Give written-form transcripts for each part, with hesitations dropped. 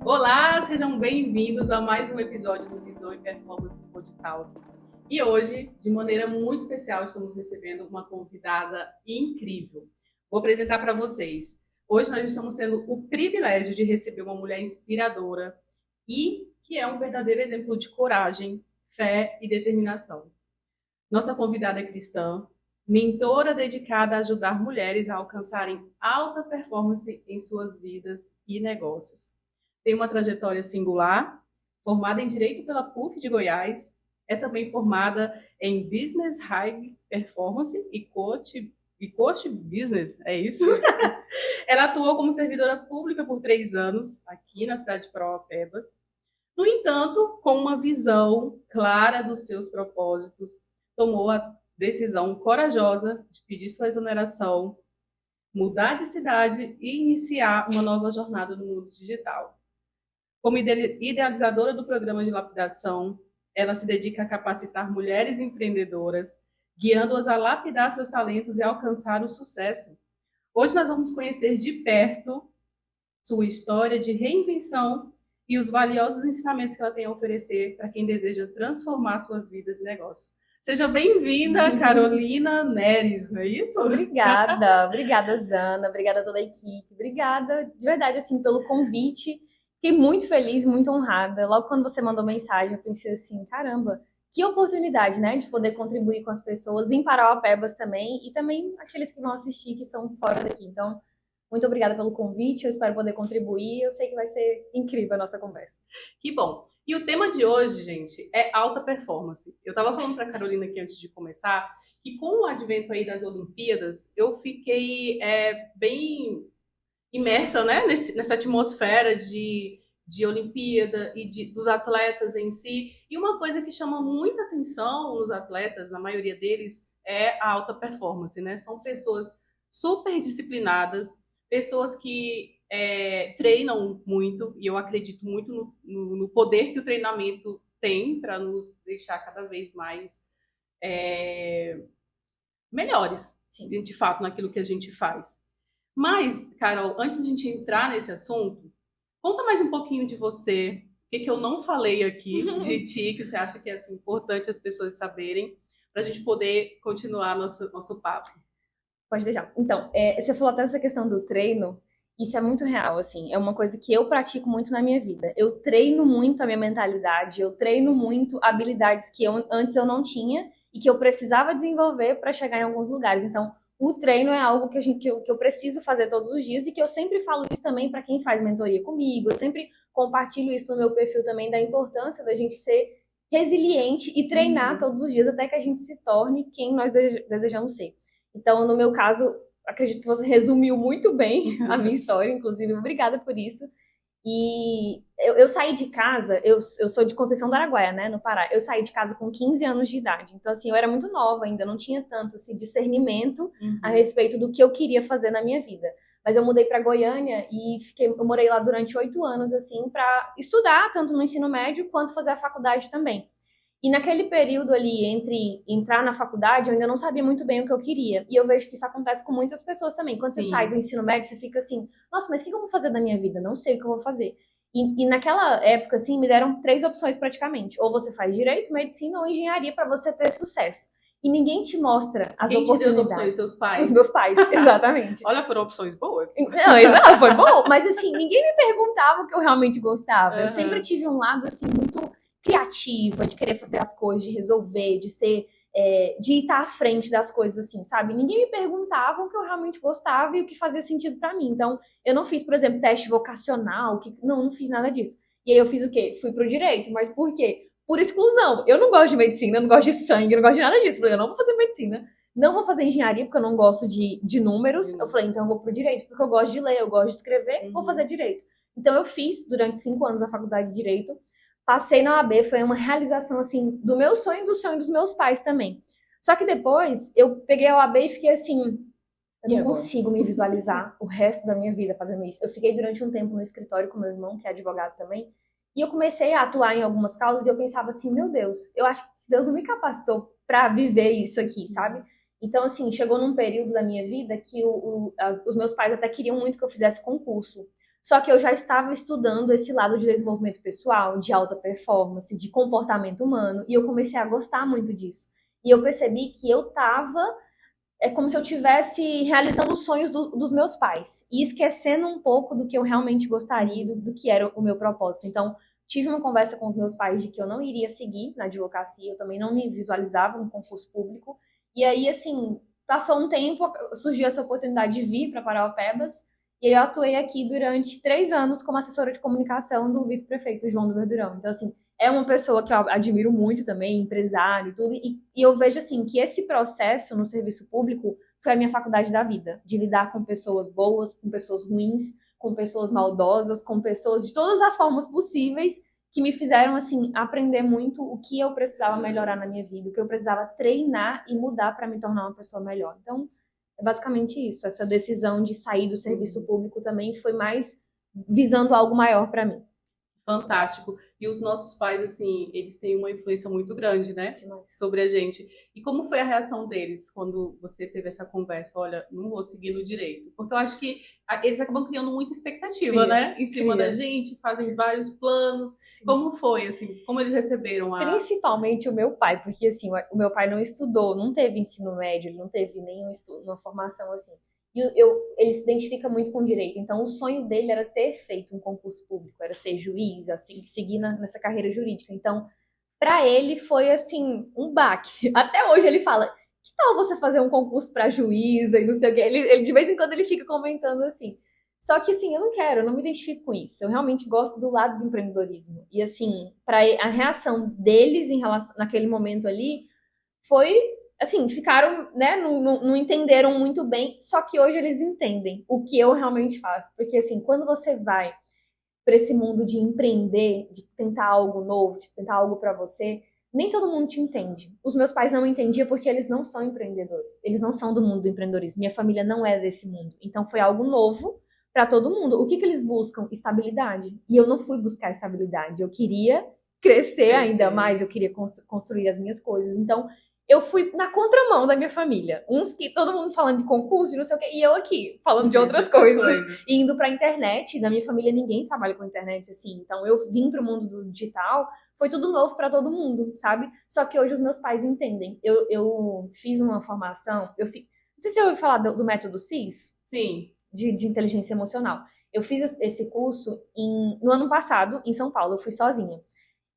Olá, sejam bem-vindos a mais um episódio do Visão e Performance Digital. E hoje, de maneira muito especial, estamos recebendo uma convidada incrível. Vou apresentar para vocês. Hoje nós estamos tendo o privilégio de receber uma mulher inspiradora e que é um verdadeiro exemplo de coragem, fé e determinação. Nossa convidada é cristã, mentora dedicada a ajudar mulheres a alcançarem alta performance em suas vidas e negócios. Tem uma trajetória singular, formada em Direito pela PUC de Goiás, é também formada em Business High Performance e Coach Business, é isso? Ela atuou como servidora pública por 3 anos, aqui na cidade de Parauapebas. No entanto, com uma visão clara dos seus propósitos, tomou a decisão corajosa de pedir sua exoneração, mudar de cidade e iniciar uma nova jornada no mundo digital. Como idealizadora do programa de lapidação, ela se dedica a capacitar mulheres empreendedoras, guiando-as a lapidar seus talentos e alcançar o sucesso. Hoje nós vamos conhecer de perto sua história de reinvenção e os valiosos ensinamentos que ela tem a oferecer para quem deseja transformar suas vidas e negócios. Seja bem-vinda, Carolina Neres, não é isso? Obrigada, Zana, obrigada a toda a equipe, obrigada de verdade assim pelo convite. Fiquei muito feliz, muito honrada. Logo quando você mandou mensagem, eu pensei assim, caramba, que oportunidade, né, de poder contribuir com as pessoas em Parauapebas também e também aqueles que vão assistir que são fora daqui. Então, muito obrigada pelo convite, eu espero poder contribuir. Eu sei que vai ser incrível a nossa conversa. Que bom. E o tema de hoje, gente, é alta performance. Eu estava falando para a Carolina aqui antes de começar que com o advento aí das Olimpíadas, eu fiquei bem imersa, né, nessa atmosfera de Olimpíada e dos atletas em si. E uma coisa que chama muita atenção nos atletas, na maioria deles, é a alta performance, né? São pessoas super disciplinadas, pessoas que treinam muito, e eu acredito muito no poder que o treinamento tem para nos deixar cada vez mais melhores, sim, de fato, naquilo que a gente faz. Mas, Carol, antes de a gente entrar nesse assunto, conta mais um pouquinho de você, o que eu não falei aqui de ti, que você acha que é assim, importante as pessoas saberem, para a gente poder continuar nosso papo. Pode deixar. Então, você falou até essa questão do treino, isso é muito real, assim, é uma coisa que eu pratico muito na minha vida. Eu treino muito a minha mentalidade, eu treino muito habilidades que antes eu não tinha e que eu precisava desenvolver para chegar em alguns lugares. Então, o treino é algo que eu preciso fazer todos os dias e que eu sempre falo isso também para quem faz mentoria comigo. Eu sempre compartilho isso no meu perfil também, da importância da gente ser resiliente e treinar todos os dias até que a gente se torne quem nós desejamos ser. Então, no meu caso, acredito que você resumiu muito bem a minha história, inclusive. Obrigada por isso. E eu saí de casa, eu sou de Conceição do Araguaia, né, no Pará. Eu saí de casa com 15 anos de idade. Então, assim, eu era muito nova ainda, não tinha tanto esse discernimento a respeito do que eu queria fazer na minha vida. Mas eu mudei para Goiânia e eu morei lá durante 8 anos, assim, para estudar, tanto no ensino médio quanto fazer a faculdade também. E naquele período ali, entre entrar na faculdade, eu ainda não sabia muito bem o que eu queria. E eu vejo que isso acontece com muitas pessoas também. Quando você sai do ensino médio, você fica assim, nossa, mas o que eu vou fazer da minha vida? Não sei o que eu vou fazer. E naquela época, assim, me deram 3 opções praticamente. Ou você faz direito, medicina ou engenharia para você ter sucesso. E ninguém te mostra as oportunidades. Quem te deu as opções? Seus pais? Os meus pais, exatamente. Olha, foram opções boas. Não, exato, foi bom. Mas assim, ninguém me perguntava o que eu realmente gostava. Eu sempre tive um lado, assim, muito criativa, de querer fazer as coisas, de resolver, de ser, de estar à frente das coisas, assim, sabe? Ninguém me perguntava o que eu realmente gostava e o que fazia sentido pra mim. Então, eu não fiz, por exemplo, teste vocacional, não fiz nada disso. E aí eu fiz o quê? Fui pro direito, mas por quê? Por exclusão. Eu não gosto de medicina, eu não gosto de sangue, eu não gosto de nada disso. Eu não vou fazer medicina, não vou fazer engenharia, porque eu não gosto de números. Eu falei, então eu vou pro direito, porque eu gosto de ler, eu gosto de escrever, vou fazer direito. Então eu fiz, durante 5 anos, a faculdade de Direito. Passei na OAB, foi uma realização, assim, do meu sonho e do sonho dos meus pais também. Só que depois, eu peguei a OAB e fiquei assim, eu não consigo me visualizar o resto da minha vida fazendo isso. Eu fiquei durante um tempo no escritório com meu irmão, que é advogado também, e eu comecei a atuar em algumas causas e eu pensava assim, meu Deus, eu acho que Deus não me capacitou para viver isso aqui, sabe? Então, assim, chegou num período da minha vida que os meus pais até queriam muito que eu fizesse concurso. Só que eu já estava estudando esse lado de desenvolvimento pessoal, de alta performance, de comportamento humano, e eu comecei a gostar muito disso. E eu percebi que eu estava como se eu estivesse realizando os sonhos dos meus pais e esquecendo um pouco do que eu realmente gostaria, do que era o meu propósito. Então, tive uma conversa com os meus pais de que eu não iria seguir na advocacia, eu também não me visualizava no concurso público. E aí, assim, passou um tempo, surgiu essa oportunidade de vir para Parauapebas, e eu atuei aqui durante 3 anos como assessora de comunicação do vice-prefeito João do Verdurão. Então, assim, é uma pessoa que eu admiro muito também, empresário e tudo, e eu vejo, assim, que esse processo no serviço público foi a minha faculdade da vida, de lidar com pessoas boas, com pessoas ruins, com pessoas maldosas, com pessoas de todas as formas possíveis, que me fizeram, assim, aprender muito o que eu precisava melhorar na minha vida, o que eu precisava treinar e mudar para me tornar uma pessoa melhor. Então, é basicamente isso. Essa decisão de sair do serviço público também foi mais visando algo maior para mim. Fantástico. E os nossos pais, assim, eles têm uma influência muito grande, né, sobre a gente. E como foi a reação deles quando você teve essa conversa? Olha, não vou seguir no direito. Porque eu acho que eles acabam criando muita expectativa, né, em cima da gente, fazem vários planos. Sim. Como foi, assim, como eles receberam a... Principalmente o meu pai, porque, assim, o meu pai não estudou, não teve ensino médio, ele não teve nenhum estudo, uma formação, assim. E ele se identifica muito com o direito. Então, o sonho dele era ter feito um concurso público, era ser juiz, assim, seguir nessa carreira jurídica. Então, para ele foi, assim, um baque. Até hoje ele fala, que tal você fazer um concurso para juíza e não sei o quê? Ele, de vez em quando, ele fica comentando assim. Só que, assim, eu não me identifico com isso. Eu realmente gosto do lado do empreendedorismo. E, assim, a reação deles em relação, naquele momento ali foi... assim, ficaram, né, não entenderam muito bem, só que hoje eles entendem o que eu realmente faço. Porque, assim, quando você vai para esse mundo de empreender, de tentar algo novo, de tentar algo para você, nem todo mundo te entende. Os meus pais não entendiam porque eles não são empreendedores. Eles não são do mundo do empreendedorismo. Minha família não é desse mundo. Então, foi algo novo para todo mundo. O que eles buscam? Estabilidade. E eu não fui buscar estabilidade. Eu queria crescer ainda mais, eu queria construir as minhas coisas. Então, eu fui na contramão da minha família. Uns que todo mundo falando de concurso, de não sei o quê, e eu aqui, falando de outras coisas. E indo pra internet. Na minha família, ninguém trabalha com internet, assim. Então, eu vim pro mundo do digital, foi tudo novo pra todo mundo, sabe? Só que hoje os meus pais entendem. Eu fiz uma formação, não sei se você ouviu falar do método CIS. Sim. De inteligência emocional. Eu fiz esse curso no ano passado, em São Paulo, eu fui sozinha.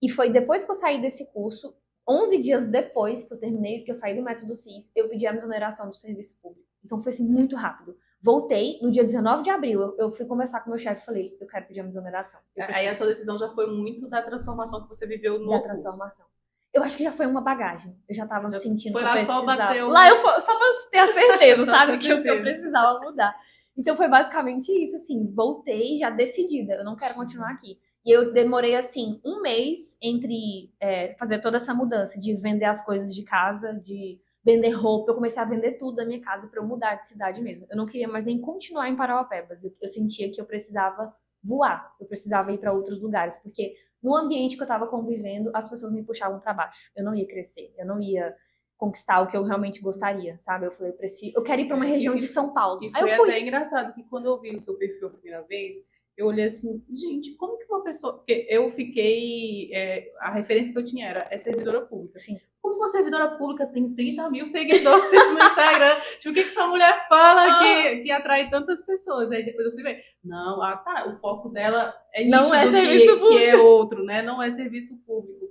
E foi depois que eu saí desse curso, 11 dias depois que eu terminei, que eu saí do método CIS, eu pedi a exoneração do serviço público. Então foi assim, muito rápido. Voltei, no dia 19 de abril, eu fui conversar com o meu chefe e falei, eu quero pedir a exoneração. Aí a sua decisão já foi muito da transformação que você viveu no curso. Da transformação. Eu acho que já foi uma bagagem. Eu já tava sentindo que eu precisava. Foi lá só bateu... Lá eu só pra ter a certeza, sabe? que eu precisava mudar. Então foi basicamente isso, assim, voltei já decidida, eu não quero continuar aqui. E eu demorei, assim, 1 mês entre fazer toda essa mudança, de vender as coisas de casa, de vender roupa. Eu comecei a vender tudo da minha casa para eu mudar de cidade mesmo. Eu não queria mais nem continuar em Parauapebas. Eu sentia que eu precisava voar, eu precisava ir para outros lugares, porque no ambiente que eu estava convivendo, as pessoas me puxavam para baixo. Eu não ia crescer, eu não ia conquistar o que eu realmente gostaria, sabe? Eu falei, eu quero ir para uma região de São Paulo. E foi até engraçado que quando eu vi o seu perfil a primeira vez, eu olhei assim, gente, como que uma pessoa... Porque eu fiquei... a referência que eu tinha era servidora pública. Sim. Como uma servidora pública tem 30 mil seguidores no Instagram? Tipo, o que essa mulher fala que atrai tantas pessoas? Aí depois eu fui ver. Não, tá, o foco dela é nítido, não é serviço público. Que é outro, né? Não é serviço público.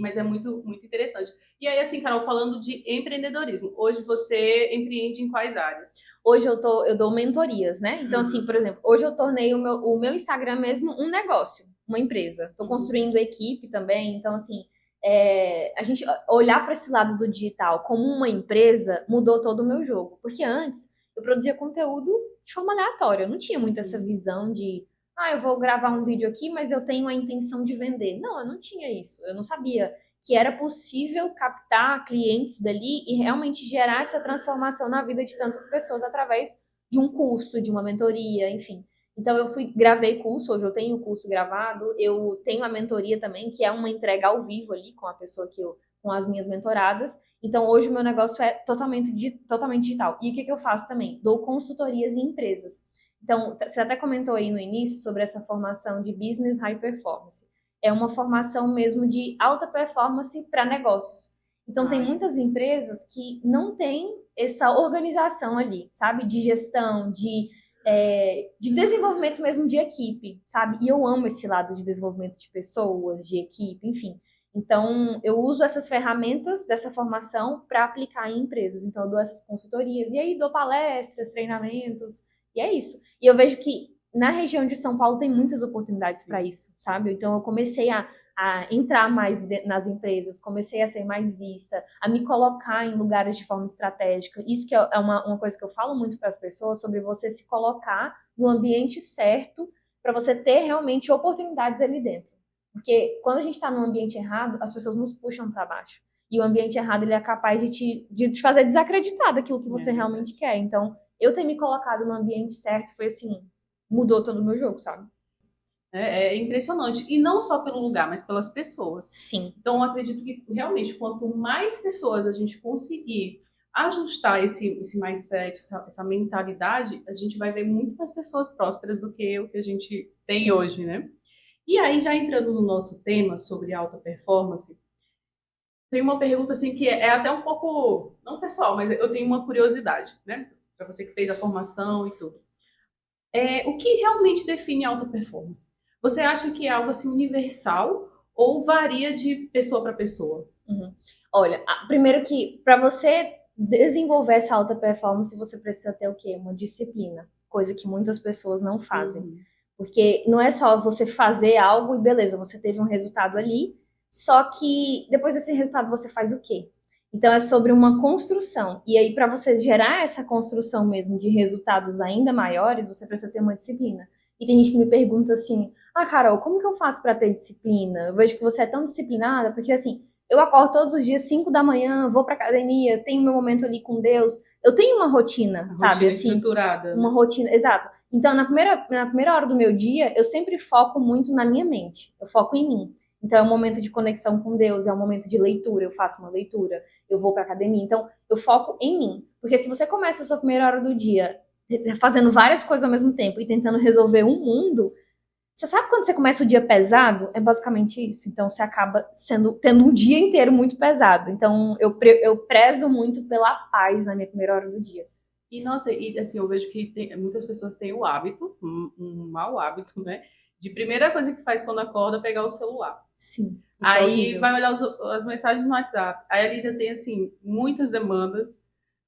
Mas é muito, muito interessante. E aí, assim, Carol, falando de empreendedorismo, hoje você empreende em quais áreas? Hoje eu dou mentorias, né? Então, assim, por exemplo, hoje eu tornei o meu Instagram mesmo um negócio, uma empresa. Estou construindo equipe também, então, assim, a gente olhar para esse lado do digital como uma empresa mudou todo o meu jogo. Porque antes eu produzia conteúdo de forma aleatória, eu não tinha muito essa visão de eu vou gravar um vídeo aqui, mas eu tenho a intenção de vender. Não, eu não tinha isso. Eu não sabia que era possível captar clientes dali e realmente gerar essa transformação na vida de tantas pessoas através de um curso, de uma mentoria, enfim. Então, eu gravei curso, hoje eu tenho o curso gravado, eu tenho a mentoria também, que é uma entrega ao vivo ali com a pessoa com as minhas mentoradas. Então, hoje o meu negócio é totalmente digital. E o que eu faço também? Dou consultorias em empresas. Então, você até comentou aí no início sobre essa formação de Business High Performance. É uma formação mesmo de alta performance para negócios. Então, tem muitas empresas que não têm essa organização ali, sabe? De gestão, de desenvolvimento mesmo de equipe, sabe? E eu amo esse lado de desenvolvimento de pessoas, de equipe, enfim. Então, eu uso essas ferramentas dessa formação para aplicar em empresas. Então, eu dou essas consultorias e aí dou palestras, treinamentos, e é isso. E eu vejo que na região de São Paulo tem muitas oportunidades para isso, sabe? Então, eu comecei a entrar mais nas empresas, comecei a ser mais vista, a me colocar em lugares de forma estratégica. Isso que é uma coisa que eu falo muito para as pessoas, sobre você se colocar no ambiente certo para você ter realmente oportunidades ali dentro. Porque quando a gente está no ambiente errado, as pessoas nos puxam para baixo. E o ambiente errado, ele é capaz de te fazer desacreditar daquilo que você realmente quer. Então, eu ter me colocado no ambiente certo foi assim, mudou todo o meu jogo, sabe? É impressionante. E não só pelo lugar, mas pelas pessoas. Sim. Então, eu acredito que realmente, quanto mais pessoas a gente conseguir ajustar esse mindset, essa mentalidade, a gente vai ver muito mais pessoas prósperas do que o que a gente tem hoje, né? E aí, já entrando no nosso tema sobre alta performance, tem uma pergunta assim que é até um pouco, não pessoal, mas eu tenho uma curiosidade, né? Para você que fez a formação e tudo. O que realmente define alta performance? Você acha que é algo assim universal ou varia de pessoa para pessoa? Olha, primeiro que para você desenvolver essa alta performance, você precisa ter o quê? Uma disciplina, coisa que muitas pessoas não fazem. Porque não é só você fazer algo e beleza, você teve um resultado ali, só que depois desse resultado você faz o quê? Então é sobre uma construção. E aí, para você gerar essa construção mesmo de resultados ainda maiores, você precisa ter uma disciplina. E tem gente que me pergunta assim: Carol, como que eu faço para ter disciplina? Eu vejo que você é tão disciplinada, porque assim, eu acordo todos os dias 5 da manhã, vou pra academia, tenho meu momento ali com Deus. Eu tenho uma rotina, sabe? Rotina assim, estruturada. Uma rotina, exato. Então, na primeira hora do meu dia, eu sempre foco muito na minha mente. Eu foco em mim. Então, é um momento de conexão com Deus, é um momento de leitura. Eu faço uma leitura, eu vou pra academia. Então, eu foco em mim. Porque se você começa a sua primeira hora do dia fazendo várias coisas ao mesmo tempo e tentando resolver um mundo, você sabe quando você começa o dia pesado? É basicamente isso. Então, você acaba tendo um dia inteiro muito pesado. Então, eu prezo muito pela paz na minha primeira hora do dia. E, nossa, assim, eu vejo que muitas pessoas têm o hábito, um mau hábito, né? De primeira coisa que faz quando acorda é pegar o celular. Sim. Aí vai olhar as mensagens no WhatsApp. Aí ali já tem, assim, muitas demandas.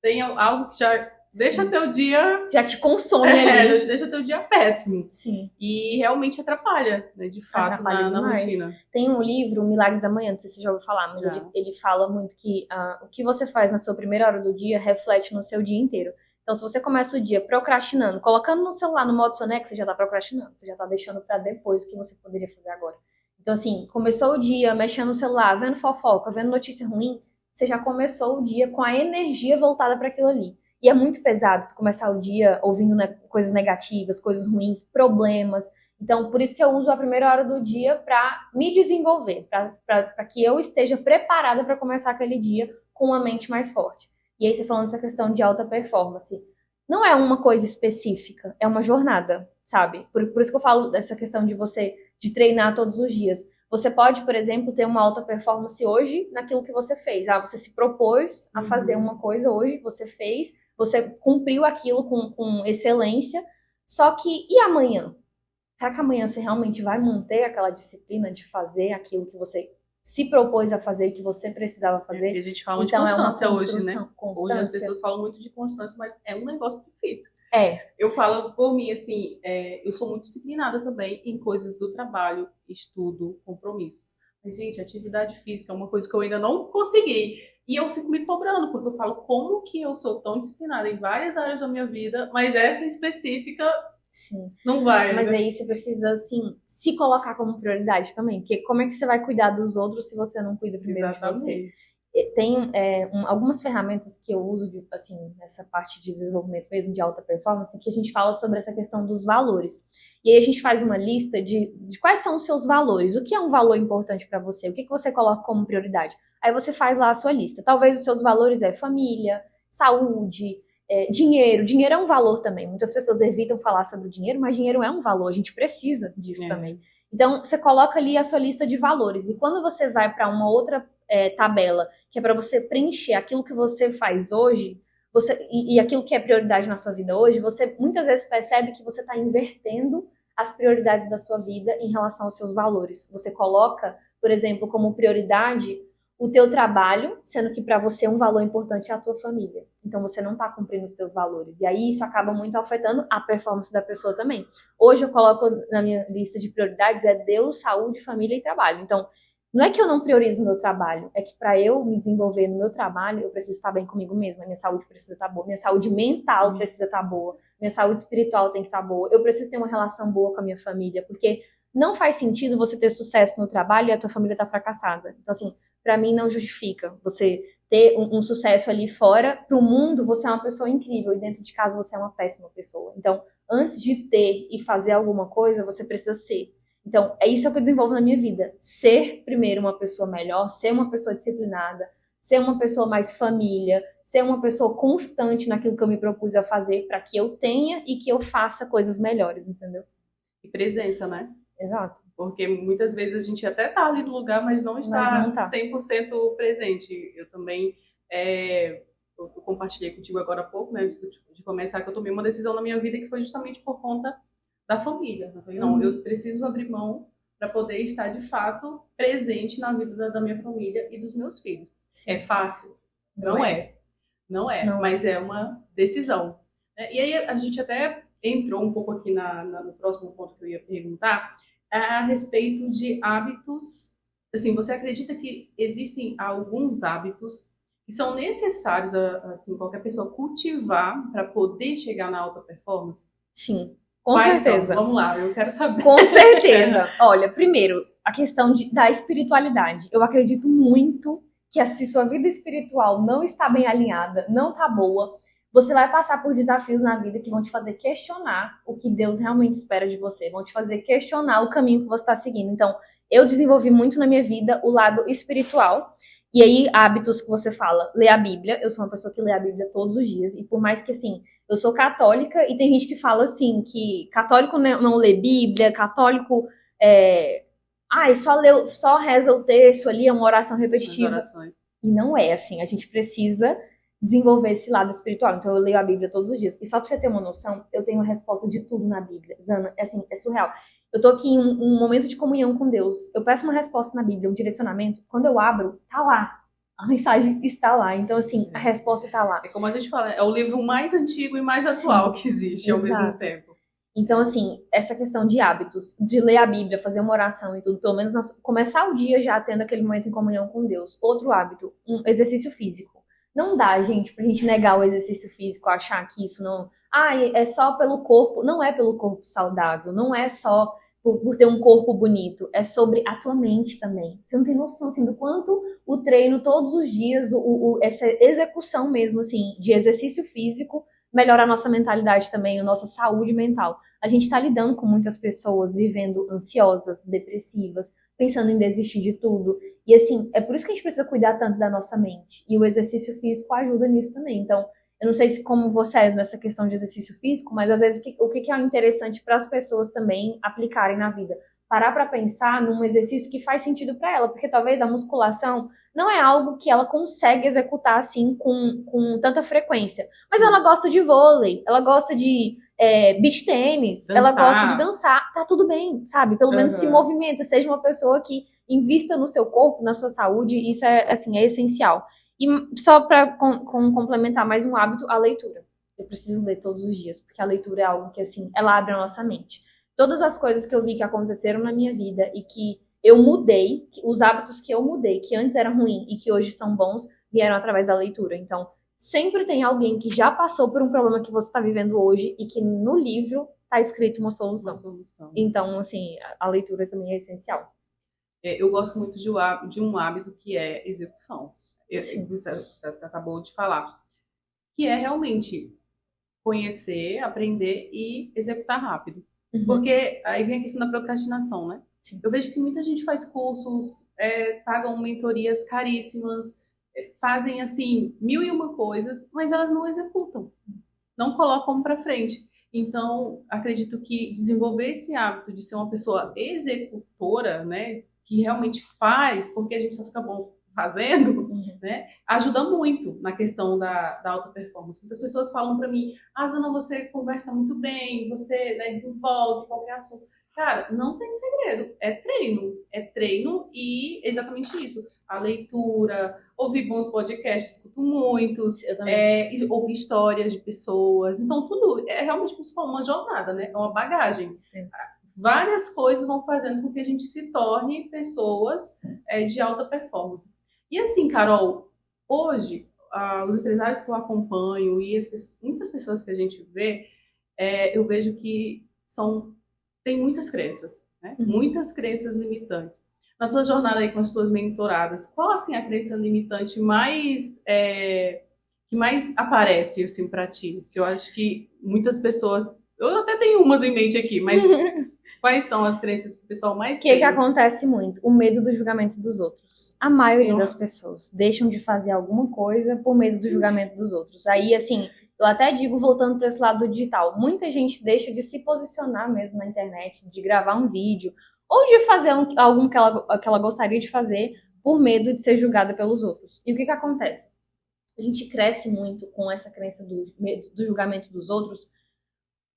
Tem algo que já deixa teu dia... Já te consome ali. Já deixa teu dia péssimo. Sim. E realmente atrapalha, né? De fato, na rotina. Tem um livro, O Milagre da Manhã, não sei se você já ouviu falar, mas ele fala muito que o que você faz na sua primeira hora do dia reflete no seu dia inteiro. Então, se você começa o dia procrastinando, colocando no celular no modo soneca, você já tá procrastinando. Você já tá deixando para depois o que você poderia fazer agora. Então, assim, começou o dia mexendo no celular, vendo fofoca, vendo notícia ruim, você já começou o dia com a energia voltada para aquilo ali. E é muito pesado tu começar o dia ouvindo coisas negativas, coisas ruins, problemas. Então, por isso que eu uso a primeira hora do dia para me desenvolver, para que eu esteja preparada para começar aquele dia com uma mente mais forte. E aí, você falando dessa questão de alta performance, não é uma coisa específica, é uma jornada, sabe? Por isso que eu falo dessa questão de treinar todos os dias. Você pode, por exemplo, ter uma alta performance hoje naquilo que você fez. Você se propôs a fazer uma coisa hoje, você fez, você cumpriu aquilo com excelência, só que e amanhã? Será que amanhã você realmente vai manter aquela disciplina de fazer aquilo que você se propôs a fazer e que você precisava fazer? E a gente fala então, de constância hoje, né? Constância. Hoje as pessoas falam muito de constância, mas é um negócio difícil. É. Eu falo por mim, assim, eu sou muito disciplinada também em coisas do trabalho, estudo, compromissos. Mas, gente, atividade física é uma coisa que eu ainda não consegui. E eu fico me cobrando, porque eu falo, como que eu sou tão disciplinada em várias áreas da minha vida, mas essa específica... Sim. Não vai. Mas né? aí você precisa, assim, se colocar como prioridade também. Porque como é que você vai cuidar dos outros se você não cuida primeiro de você? Tem algumas ferramentas que eu uso, assim, nessa parte de desenvolvimento mesmo, de alta performance, que a gente fala sobre essa questão dos valores. E aí a gente faz uma lista de quais são os seus valores. O que é um valor importante para você? O que você coloca como prioridade? Aí você faz lá a sua lista. Talvez os seus valores é família, saúde, Dinheiro é um valor também. Muitas pessoas evitam falar sobre o dinheiro, mas dinheiro é um valor, a gente precisa disso também. Então, você coloca ali a sua lista de valores. E quando você vai para uma outra tabela, que é para você preencher aquilo que você faz hoje, e aquilo que é prioridade na sua vida hoje, você muitas vezes percebe que você está invertendo as prioridades da sua vida em relação aos seus valores. Você coloca, por exemplo, como prioridade o teu trabalho, sendo que para você um valor importante é a tua família. Então você não está cumprindo os teus valores. E aí isso acaba muito afetando a performance da pessoa também. Hoje eu coloco na minha lista de prioridades Deus, saúde, família e trabalho. Então, não é que eu não priorizo o meu trabalho, é que para eu me desenvolver no meu trabalho, eu preciso estar bem comigo mesma, minha saúde precisa estar boa, minha saúde mental precisa estar boa, minha saúde espiritual tem que estar boa, eu preciso ter uma relação boa com a minha família, porque não faz sentido você ter sucesso no trabalho e a tua família estar fracassada. Então, assim, para mim não justifica você ter um sucesso ali fora. Para o mundo, você é uma pessoa incrível e dentro de casa você é uma péssima pessoa. Então, antes de ter e fazer alguma coisa, você precisa ser. Então, é isso que eu desenvolvo na minha vida. Ser, primeiro, uma pessoa melhor, ser uma pessoa disciplinada, ser uma pessoa mais família, ser uma pessoa constante naquilo que eu me propus a fazer para que eu tenha e que eu faça coisas melhores, entendeu? E presença, né? Exato. Porque muitas vezes a gente até tá ali no lugar, mas não está 100% presente. Eu também eu compartilhei contigo agora há pouco, né, antes de começar, que eu tomei uma decisão na minha vida que foi justamente por conta da família. Eu falei, não, eu preciso abrir mão para poder estar, de fato, presente na vida da minha família e dos meus filhos. Sim. É fácil? Não é. Não é, mas é uma decisão. E aí a gente até entrou um pouco aqui no próximo ponto que eu ia perguntar, a respeito de hábitos. Assim, você acredita que existem alguns hábitos que são necessários, assim, qualquer pessoa cultivar para poder chegar na alta performance? Sim. Com certeza. Vamos lá, eu quero saber. Com certeza. Olha, primeiro, a questão da espiritualidade. Eu acredito muito que se sua vida espiritual não está bem alinhada, não está boa, você vai passar por desafios na vida que vão te fazer questionar o que Deus realmente espera de você, vão te fazer questionar o caminho que você está seguindo. Então, eu desenvolvi muito na minha vida o lado espiritual. E aí, hábitos que você fala, ler a Bíblia. Eu sou uma pessoa que lê a Bíblia todos os dias. E por mais que, assim, eu sou católica e tem gente que fala, assim, que católico não lê Bíblia, católico só reza o terço ali, é uma oração repetitiva. E não é, assim, a gente precisa desenvolver esse lado espiritual. Então, eu leio a Bíblia todos os dias. E só pra você ter uma noção, eu tenho a resposta de tudo na Bíblia. Zana, assim, é surreal. Eu tô aqui em um momento de comunhão com Deus. Eu peço uma resposta na Bíblia, um direcionamento. Quando eu abro, tá lá. A mensagem está lá. Então, assim, a resposta tá lá. É como a gente fala, é o livro mais antigo e mais atual que existe ao mesmo tempo. Então, assim, essa questão de hábitos, de ler a Bíblia, fazer uma oração e tudo, pelo menos começar o dia já tendo aquele momento em comunhão com Deus. Outro hábito, um exercício físico. Não dá, gente, pra gente negar o exercício físico, achar que isso não... é só pelo corpo. Não é pelo corpo saudável, não é só por ter um corpo bonito. É sobre a tua mente também. Você não tem noção, assim, do quanto o treino todos os dias, essa execução mesmo, assim, de exercício físico, melhora a nossa mentalidade também, a nossa saúde mental. A gente tá lidando com muitas pessoas vivendo ansiosas, depressivas, pensando em desistir de tudo. E assim, é por isso que a gente precisa cuidar tanto da nossa mente. E o exercício físico ajuda nisso também. Então, eu não sei se como você é nessa questão de exercício físico, mas às vezes o que é interessante para as pessoas também aplicarem na vida? Parar para pensar num exercício que faz sentido para ela, porque talvez a musculação não é algo que ela consegue executar assim com tanta frequência. Mas ela gosta de vôlei, ela gosta de beach tênis, ela gosta de dançar, tá tudo bem, sabe? Pelo menos se movimenta, seja uma pessoa que invista no seu corpo, na sua saúde, isso é essencial. E só para complementar mais um hábito, a leitura. Eu preciso ler todos os dias, porque a leitura é algo que, assim, ela abre a nossa mente. Todas as coisas que eu vi que aconteceram na minha vida e que eu mudei, os hábitos que eu mudei, que antes eram ruins e que hoje são bons, vieram através da leitura. Então, sempre tem alguém que já passou por um problema que você está vivendo hoje e que no livro está escrito uma solução. Então, assim, a leitura também é essencial. Eu gosto muito de um hábito que é execução. Você acabou de falar. Que é realmente conhecer, aprender e executar rápido. Porque aí vem a questão da procrastinação, né? Sim. Eu vejo que muita gente faz cursos, pagam mentorias caríssimas, fazem, assim, mil e uma coisas, mas elas não executam, não colocam para frente. Então, acredito que desenvolver esse hábito de ser uma pessoa executora, né, que realmente faz, porque a gente só fica bom fazendo, né, ajuda muito na questão da alta performance. Muitas pessoas falam para mim, Zana, você conversa muito bem, você, né, desenvolve qualquer assunto. Cara, não tem segredo, é treino e exatamente isso, a leitura, ouvir bons podcasts, escuto muitos, ouvir histórias de pessoas, então tudo é realmente como se for uma jornada, né? É uma bagagem. Sim. Várias coisas vão fazendo com que a gente se torne pessoas de alta performance. E assim, Carol, hoje, os empresários que eu acompanho e muitas pessoas que a gente vê, eu vejo que tem muitas crenças, né? Muitas crenças limitantes. Na tua jornada aí com as tuas mentoradas, qual assim a crença limitante que mais aparece assim para ti? Eu acho que muitas pessoas, eu até tenho umas em mente aqui, mas quais são as crenças que o pessoal mais tem? O que acontece muito? O medo do julgamento dos outros. A maioria das pessoas deixam de fazer alguma coisa por medo do julgamento dos outros. Aí, assim, eu até digo, voltando para esse lado do digital, muita gente deixa de se posicionar mesmo na internet, de gravar um vídeo, ou de fazer algo que ela gostaria de fazer por medo de ser julgada pelos outros. E o que acontece? A gente cresce muito com essa crença do julgamento dos outros.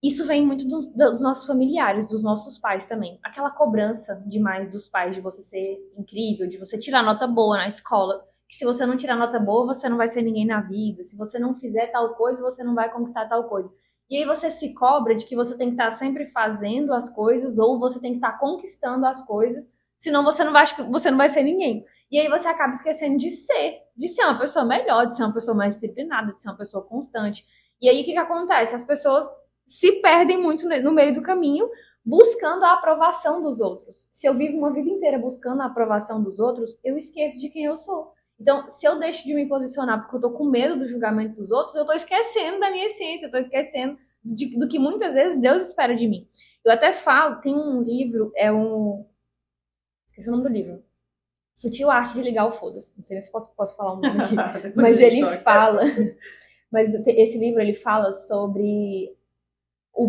Isso vem muito dos nossos familiares, dos nossos pais também. Aquela cobrança demais dos pais de você ser incrível, de você tirar nota boa na escola, que se você não tirar nota boa, você não vai ser ninguém na vida. Se você não fizer tal coisa, você não vai conquistar tal coisa. E aí você se cobra de que você tem que estar sempre fazendo as coisas ou você tem que estar conquistando as coisas, senão você não vai ser ninguém. E aí você acaba esquecendo de ser uma pessoa melhor, de ser uma pessoa mais disciplinada, de ser uma pessoa constante. E aí o que acontece? As pessoas se perdem muito no meio do caminho, buscando a aprovação dos outros. Se eu vivo uma vida inteira buscando a aprovação dos outros, eu esqueço de quem eu sou. Então, se eu deixo de me posicionar porque eu tô com medo do julgamento dos outros, eu tô esquecendo da minha essência, eu tô esquecendo do que muitas vezes Deus espera de mim. Eu até falo, tem um livro, esqueci o nome do livro. Sutil Arte de Ligar o Foda-se. Não sei se posso falar o nome aqui. Mas ele fala... Mas esse livro, ele fala sobre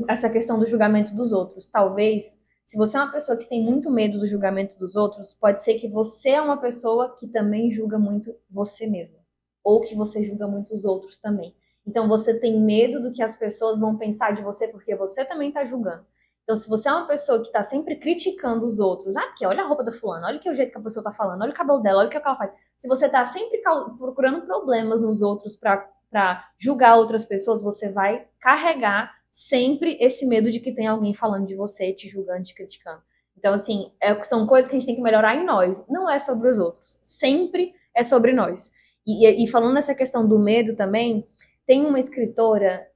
essa questão do julgamento dos outros. Talvez, se você é uma pessoa que tem muito medo do julgamento dos outros, pode ser que você é uma pessoa que também julga muito você mesma. Ou que você julga muito os outros também. Então, você tem medo do que as pessoas vão pensar de você, porque você também está julgando. Então, se você é uma pessoa que está sempre criticando os outros, porque olha a roupa da fulana, olha o jeito que a pessoa está falando, olha o cabelo dela, olha o que ela faz. Se você está sempre procurando problemas nos outros para julgar outras pessoas, você vai carregar sempre esse medo de que tem alguém falando de você, te julgando, te criticando. Então, assim, são coisas que a gente tem que melhorar em nós. Não é sobre os outros. Sempre é sobre nós. E falando nessa questão do medo também, tem uma escritora,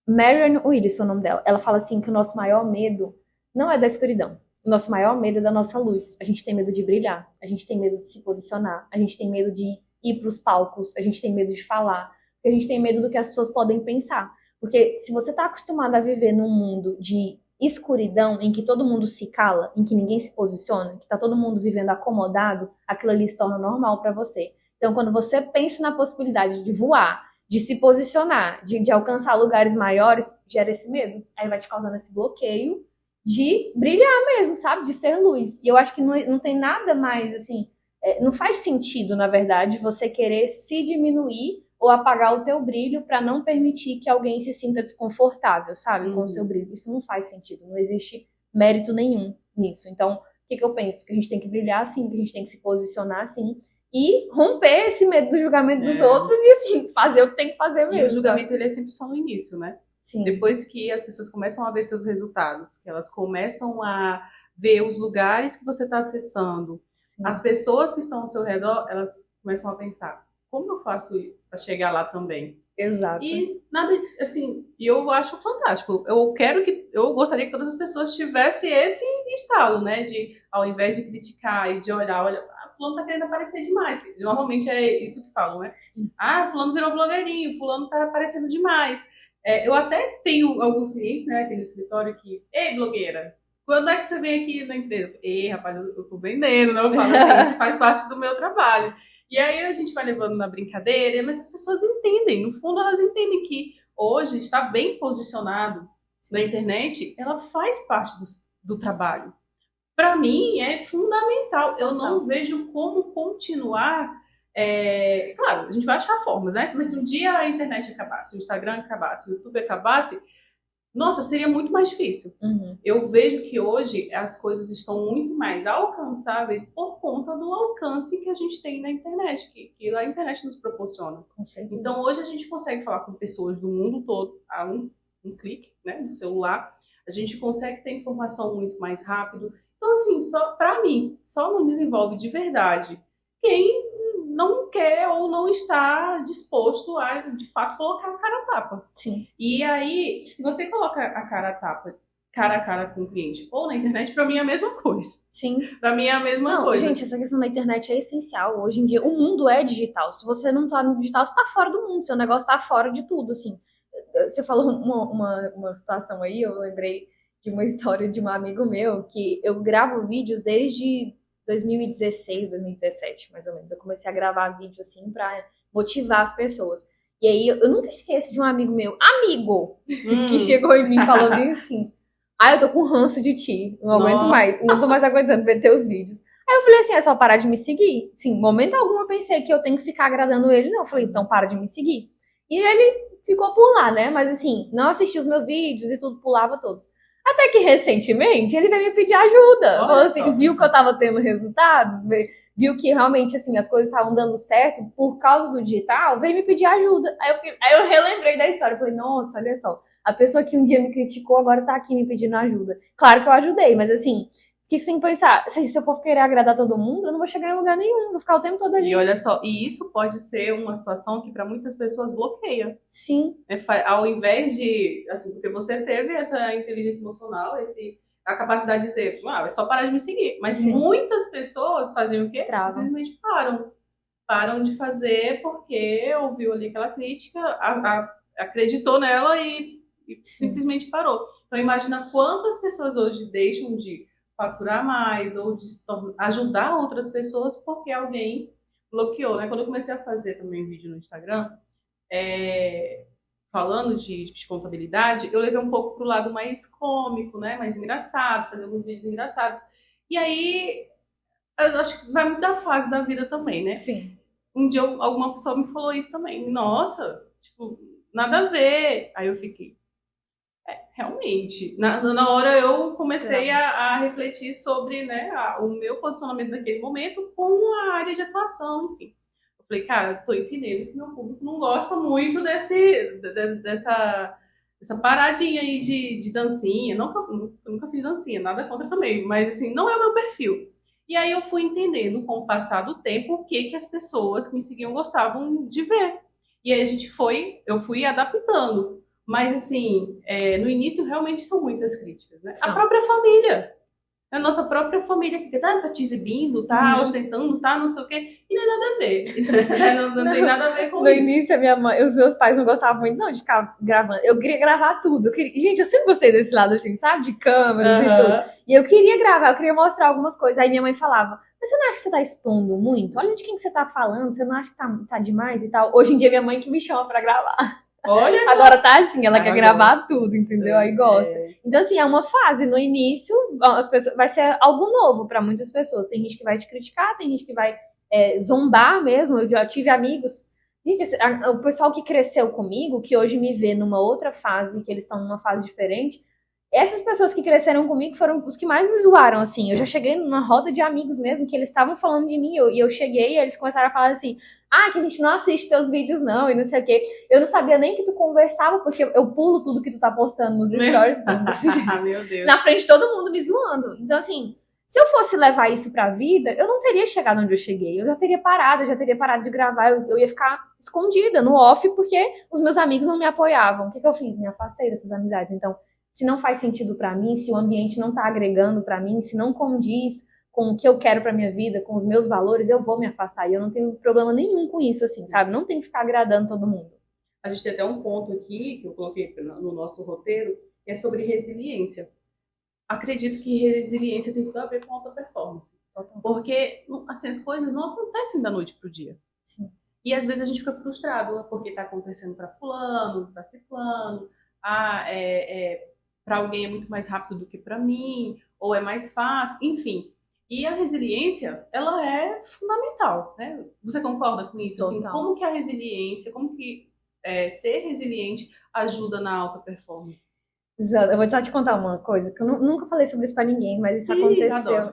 Marianne Williamson, o nome dela. Ela fala assim que o nosso maior medo não é da escuridão. O nosso maior medo é da nossa luz. A gente tem medo de brilhar. A gente tem medo de se posicionar. A gente tem medo de ir para os palcos. A gente tem medo de falar. A gente tem medo do que as pessoas podem pensar. Porque se você está acostumado a viver num mundo de escuridão, em que todo mundo se cala, em que ninguém se posiciona, que está todo mundo vivendo acomodado, aquilo ali se torna normal para você. Então, quando você pensa na possibilidade de voar, de se posicionar, de alcançar lugares maiores, gera esse medo. Aí vai te causando esse bloqueio de brilhar mesmo, sabe? De ser luz. E eu acho que não tem nada mais, assim, não faz sentido, na verdade, você querer se diminuir ou apagar o teu brilho para não permitir que alguém se sinta desconfortável, sabe, com o seu brilho. Isso não faz sentido, não existe mérito nenhum nisso. Então, o que eu penso? Que a gente tem que brilhar assim, que a gente tem que se posicionar assim e romper esse medo do julgamento dos outros e, assim, fazer o que tem que fazer mesmo. E o julgamento, ele é sempre só no início, né? Sim. Depois que as pessoas começam a ver seus resultados, que elas começam a ver os lugares que você está acessando, as pessoas que estão ao seu redor, elas começam a pensar, como eu faço para chegar lá também? Exato. E nada, assim, eu acho fantástico. Eu gostaria que todas as pessoas tivessem esse estalo, né? De, ao invés de criticar e de olhar, fulano tá querendo aparecer demais. Normalmente é isso que falam, né? Fulano virou blogueirinho, fulano tá aparecendo demais. Eu até tenho alguns clientes, né, aqui no escritório que, ei, blogueira, quando é que você vem aqui na empresa? Ei, rapaz, eu tô vendendo, não? Eu falo assim, isso faz parte do meu trabalho. E aí a gente vai levando na brincadeira, mas as pessoas entendem, no fundo elas entendem que hoje está bem posicionado na internet, ela faz parte do trabalho. Para mim é fundamental. Eu não vejo como continuar. Claro, a gente vai achar formas, né? Mas se um dia a internet acabasse, o Instagram acabasse, o YouTube acabasse, nossa, seria muito mais difícil. Eu vejo que hoje as coisas estão muito mais alcançáveis por conta do alcance que a gente tem na internet, que a internet nos proporciona. Então hoje a gente consegue falar com pessoas do mundo todo a um clique, né, no celular. A gente consegue ter informação muito mais rápido. Então, assim, para mim, só não desenvolve de verdade quem não quer ou não está disposto a, de fato, colocar a cara a tapa. Sim. E aí, se você coloca a cara a tapa, cara a cara com o cliente ou na internet, para mim é a mesma coisa. Sim. Para mim é a mesma coisa. Gente, essa questão da internet é essencial. Hoje em dia, o mundo é digital. Se você não tá no digital, você tá fora do mundo. Seu negócio tá fora de tudo, assim. Você falou uma situação aí, eu lembrei de uma história de um amigo meu, que eu gravo vídeos desde 2016, 2017, mais ou menos. Eu comecei a gravar vídeo, assim, pra motivar as pessoas. E aí, eu nunca esqueço de um amigo meu, que chegou em mim e falou bem assim, eu tô com ranço de ti, não aguento mais, não tô mais aguentando ver teus vídeos. Aí eu falei assim, é só parar de me seguir. Sim, momento algum eu pensei que eu tenho que ficar agradando ele, não. Eu falei, então para de me seguir. E ele ficou por lá, né? Mas assim, não assistia os meus vídeos e tudo, pulava todos. Até que recentemente ele veio me pedir ajuda. Falou assim, viu que eu tava tendo resultados, viu que realmente assim, as coisas estavam dando certo por causa do digital, veio me pedir ajuda. Aí eu relembrei da história. Falei, nossa, olha só, a pessoa que um dia me criticou agora tá aqui me pedindo ajuda. Claro que eu ajudei, mas assim, o que você tem que pensar? Se eu for querer agradar todo mundo, eu não vou chegar em lugar nenhum, vou ficar o tempo todo ali. E olha só, e isso pode ser uma situação que para muitas pessoas bloqueia. Sim. Ao invés de, assim, porque você teve essa inteligência emocional, a capacidade de dizer, é só parar de me seguir. Mas sim, muitas pessoas fazem o quê? Simplesmente param de fazer porque ouviu ali aquela crítica, acreditou nela e simplesmente parou. Então imagina quantas pessoas hoje deixam de faturar mais ou de ajudar outras pessoas porque alguém bloqueou, né? Quando eu comecei a fazer também vídeo no Instagram, falando de contabilidade, eu levei um pouco pro lado mais cômico, né? Mais engraçado, fazer alguns vídeos engraçados. E aí, eu acho que vai muito da fase da vida também, né? Sim. Um dia alguma pessoa me falou isso também. Nossa, tipo, nada a ver. Aí eu fiquei, realmente. Na hora eu comecei a refletir sobre, né, o meu posicionamento naquele momento com a área de atuação, enfim. Eu falei, cara, tô entendendo que meu público não gosta muito dessa paradinha aí de dancinha. Nunca fiz dancinha, nada contra também, mas assim, não é o meu perfil. E aí eu fui entendendo com o passar do tempo o que as pessoas que me seguiam gostavam de ver. E aí eu fui adaptando. Mas, assim, no início realmente são muitas críticas, né? A própria família. A nossa própria família fica, tá te exibindo, tá ostentando, tá não sei o quê. E não é nada a ver. Não tem nada a ver com isso. No início, a minha mãe, os meus pais não gostavam muito, não, de ficar gravando. Eu queria gravar tudo. Gente, eu sempre gostei desse lado, assim, sabe? De câmeras e tudo. E eu queria gravar, eu queria mostrar algumas coisas. Aí minha mãe falava, mas você não acha que você tá expondo muito? Olha de quem que você tá falando, você não acha que tá demais e tal? Hoje em dia minha mãe que me chama pra gravar. Olha só. Agora tá assim, ela quer gravar tudo, entendeu? Aí gosta. Então, assim, é uma fase. No início, as pessoas, vai ser algo novo pra muitas pessoas. Tem gente que vai te criticar, tem gente que vai zombar mesmo. Eu já tive amigos. Gente, o pessoal que cresceu comigo, que hoje me vê numa outra fase, que eles estão numa fase diferente, essas pessoas que cresceram comigo foram os que mais me zoaram, assim. Eu já cheguei numa roda de amigos mesmo, que eles estavam falando de mim, e eu cheguei e eles começaram a falar assim, que a gente não assiste teus vídeos não, e não sei o quê. Eu não sabia nem que tu conversava, porque eu pulo tudo que tu tá postando nos stories. Meu Deus. Na frente de todo mundo me zoando. Então, assim, se eu fosse levar isso pra vida, eu não teria chegado onde eu cheguei. Eu já teria parado de gravar, eu ia ficar escondida no off, porque os meus amigos não me apoiavam. O que eu fiz? Me afastei dessas amizades. Então, se não faz sentido para mim, se o ambiente não tá agregando para mim, se não condiz com o que eu quero para minha vida, com os meus valores, eu vou me afastar. E eu não tenho problema nenhum com isso, assim, sabe? Não tem que ficar agradando todo mundo. A gente tem até um ponto aqui, que eu coloquei no nosso roteiro, que é sobre resiliência. acredito que resiliência tem tudo a ver com alta performance. Porque, assim, as coisas não acontecem da noite pro dia. Sim. E às vezes a gente fica frustrado porque está acontecendo para fulano, para ciclano, para alguém é muito mais rápido do que para mim, ou é mais fácil, enfim. E a resiliência, ela é fundamental, né? Você concorda com isso? Assim, como que a resiliência, como que ser resiliente ajuda na alta performance? Exato. Eu vou te contar uma coisa, que eu nunca falei sobre isso pra ninguém, mas isso aconteceu.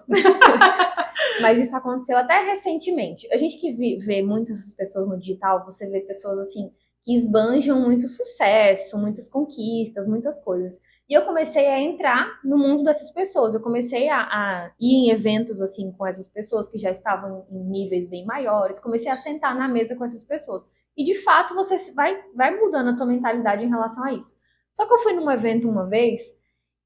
Mas isso aconteceu até recentemente. A gente que vê muitas pessoas no digital, você vê pessoas assim que esbanjam muito sucesso, muitas conquistas, muitas coisas. E eu comecei a entrar no mundo dessas pessoas. Eu comecei a ir em eventos assim com essas pessoas que já estavam em níveis bem maiores. Comecei a sentar na mesa com essas pessoas. E de fato você vai mudando a tua mentalidade em relação a isso. Só que eu fui num evento uma vez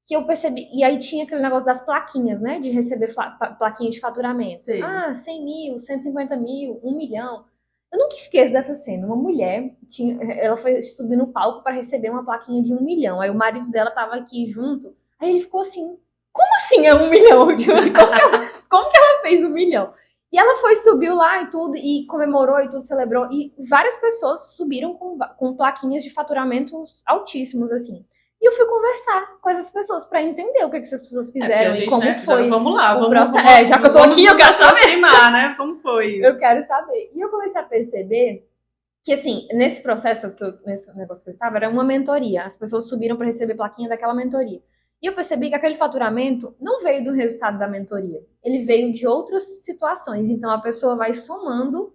que eu percebi, e aí tinha aquele negócio das plaquinhas, né, de receber plaquinha de faturamento. Sim. 100 mil, 150 mil, 1 milhão. Eu nunca esqueço dessa cena. Uma mulher, ela foi subir no palco para receber uma plaquinha de 1 milhão. Aí o marido dela tava aqui junto, aí ele ficou assim, como assim é 1 milhão? Como que ela fez 1 milhão? E ela subiu lá e tudo, e comemorou e tudo, celebrou. E várias pessoas subiram com plaquinhas de faturamentos altíssimos, assim. E eu fui conversar com essas pessoas para entender o que essas pessoas fizeram e como foi. Vamos lá, vamos já que eu tô aqui, eu quero saber. Né? Como foi isso? Eu quero saber. E eu comecei a perceber que, assim, nesse processo, nesse negócio que eu estava, era uma mentoria. As pessoas subiram para receber plaquinha daquela mentoria. E eu percebi que aquele faturamento não veio do resultado da mentoria. Ele veio de outras situações. Então, a pessoa vai somando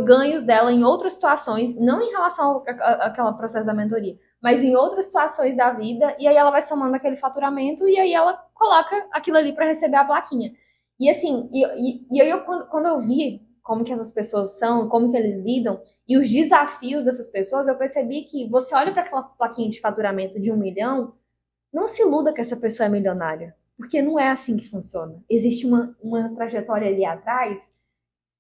ganhos dela em outras situações, não em relação àquele processo da mentoria, mas em outras situações da vida, e aí ela vai somando aquele faturamento, e aí ela coloca aquilo ali para receber a plaquinha. E assim, e aí quando eu vi como que essas pessoas são, como que eles lidam, e os desafios dessas pessoas, eu percebi que você olha para aquela plaquinha de faturamento de 1 milhão, não se iluda que essa pessoa é milionária, porque não é assim que funciona. Existe uma trajetória ali atrás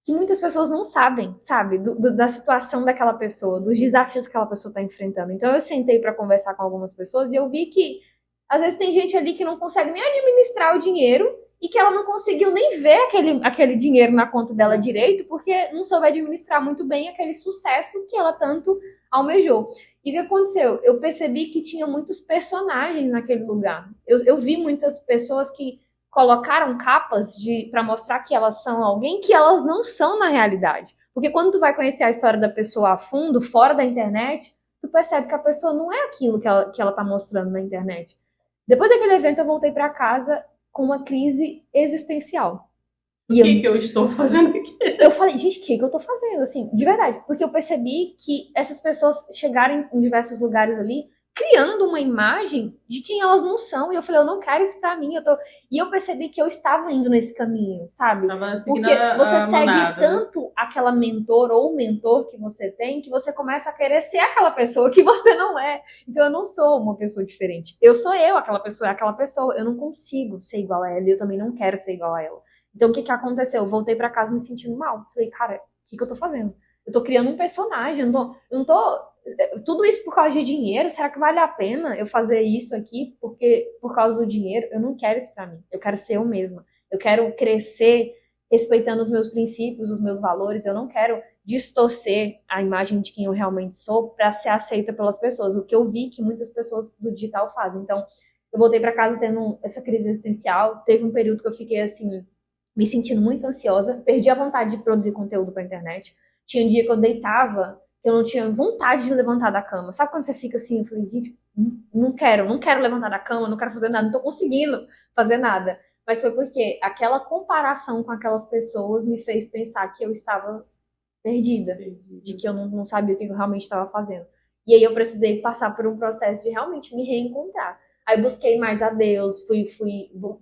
que muitas pessoas não sabem, sabe? Da situação daquela pessoa, dos desafios que aquela pessoa está enfrentando. Então eu sentei para conversar com algumas pessoas e eu vi que às vezes tem gente ali que não consegue nem administrar o dinheiro e que ela não conseguiu nem ver aquele dinheiro na conta dela direito porque não soube administrar muito bem aquele sucesso que ela tanto almejou. E o que aconteceu? Eu percebi que tinha muitos personagens naquele lugar. Eu vi muitas pessoas que colocaram capas para mostrar que elas são alguém que elas não são na realidade. Porque quando tu vai conhecer a história da pessoa a fundo, fora da internet, tu percebe que a pessoa não é aquilo que ela tá mostrando na internet. Depois daquele evento, eu voltei para casa com uma crise existencial. O que eu estou fazendo aqui? Eu falei, gente, o que eu tô fazendo? Assim, de verdade. Porque eu percebi que essas pessoas chegarem em diversos lugares ali criando uma imagem de quem elas não são. E eu falei, eu não quero isso pra mim. E eu percebi que eu estava indo nesse caminho, sabe? Porque você segue tanto aquela mentor ou mentor que você tem, que você começa a querer ser aquela pessoa que você não é. Então eu não sou uma pessoa diferente. Eu sou eu, aquela pessoa é aquela pessoa. Eu não consigo ser igual a ela e eu também não quero ser igual a ela. Então o que aconteceu? Eu voltei pra casa me sentindo mal. Falei, cara, o que eu tô fazendo? Eu tô criando um personagem, eu não tô tudo isso por causa de dinheiro, será que vale a pena eu fazer isso aqui por causa do dinheiro? Eu não quero isso pra mim, eu quero ser eu mesma, eu quero crescer respeitando os meus princípios, os meus valores, eu não quero distorcer a imagem de quem eu realmente sou para ser aceita pelas pessoas, o que eu vi que muitas pessoas do digital fazem. Então, eu voltei para casa tendo essa crise existencial, teve um período que eu fiquei assim, me sentindo muito ansiosa, perdi a vontade de produzir conteúdo pra internet, tinha um dia que eu deitava, eu não tinha vontade de levantar da cama. Sabe quando você fica assim, eu falei, gente, não quero levantar da cama, não quero fazer nada, não tô conseguindo fazer nada. Mas foi porque aquela comparação com aquelas pessoas me fez pensar que eu estava perdida, de que eu não sabia o que eu realmente estava fazendo. E aí eu precisei passar por um processo de realmente me reencontrar. Aí busquei mais a Deus,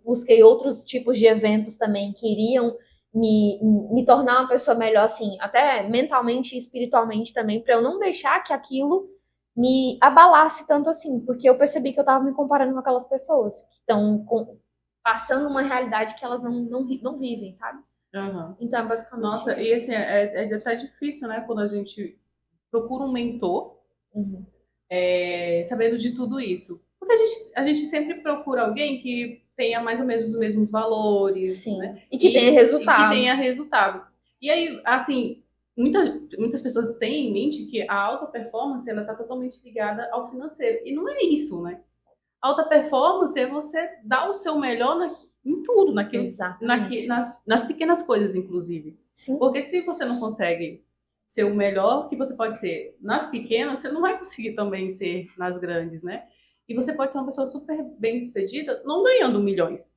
busquei outros tipos de eventos também que iriam me tornar uma pessoa melhor, assim, até mentalmente e espiritualmente também, para eu não deixar que aquilo me abalasse tanto assim, porque eu percebi que eu tava me comparando com aquelas pessoas que estão passando uma realidade que elas não vivem, sabe? Uhum. Então, é basicamente nossa, isso. E assim, é até difícil, né, quando a gente procura um mentor, sabendo de tudo isso. Porque a gente sempre procura alguém que tenha mais ou menos os mesmos valores, Sim. né? E que tenha resultado. E que tenha resultado. E aí, assim, muitas pessoas têm em mente que a alta performance, ela está totalmente ligada ao financeiro. E não é isso, né? Alta performance é você dar o seu melhor em tudo, nas pequenas coisas, inclusive. Sim. Porque se você não consegue ser o melhor que você pode ser nas pequenas, você não vai conseguir também ser nas grandes, né? E você pode ser uma pessoa super bem sucedida não ganhando milhões.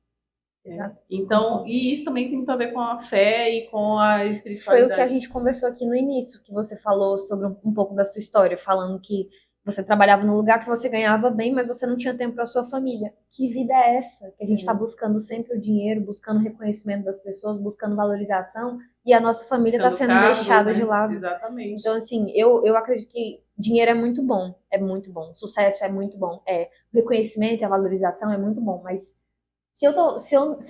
Exato. Então, e isso também tem muito a ver com a fé e com a espiritualidade. Foi o que a gente conversou aqui no início, que você falou sobre um pouco da sua história, falando que você trabalhava num lugar que você ganhava bem, mas você não tinha tempo para sua família. Que vida é essa? Que a gente está buscando sempre o dinheiro, buscando reconhecimento das pessoas, buscando valorização, e a nossa família está sendo deixada de lado. Exatamente. Então, assim, eu acredito que dinheiro é muito bom, sucesso é muito bom, o reconhecimento e a valorização é muito bom, mas se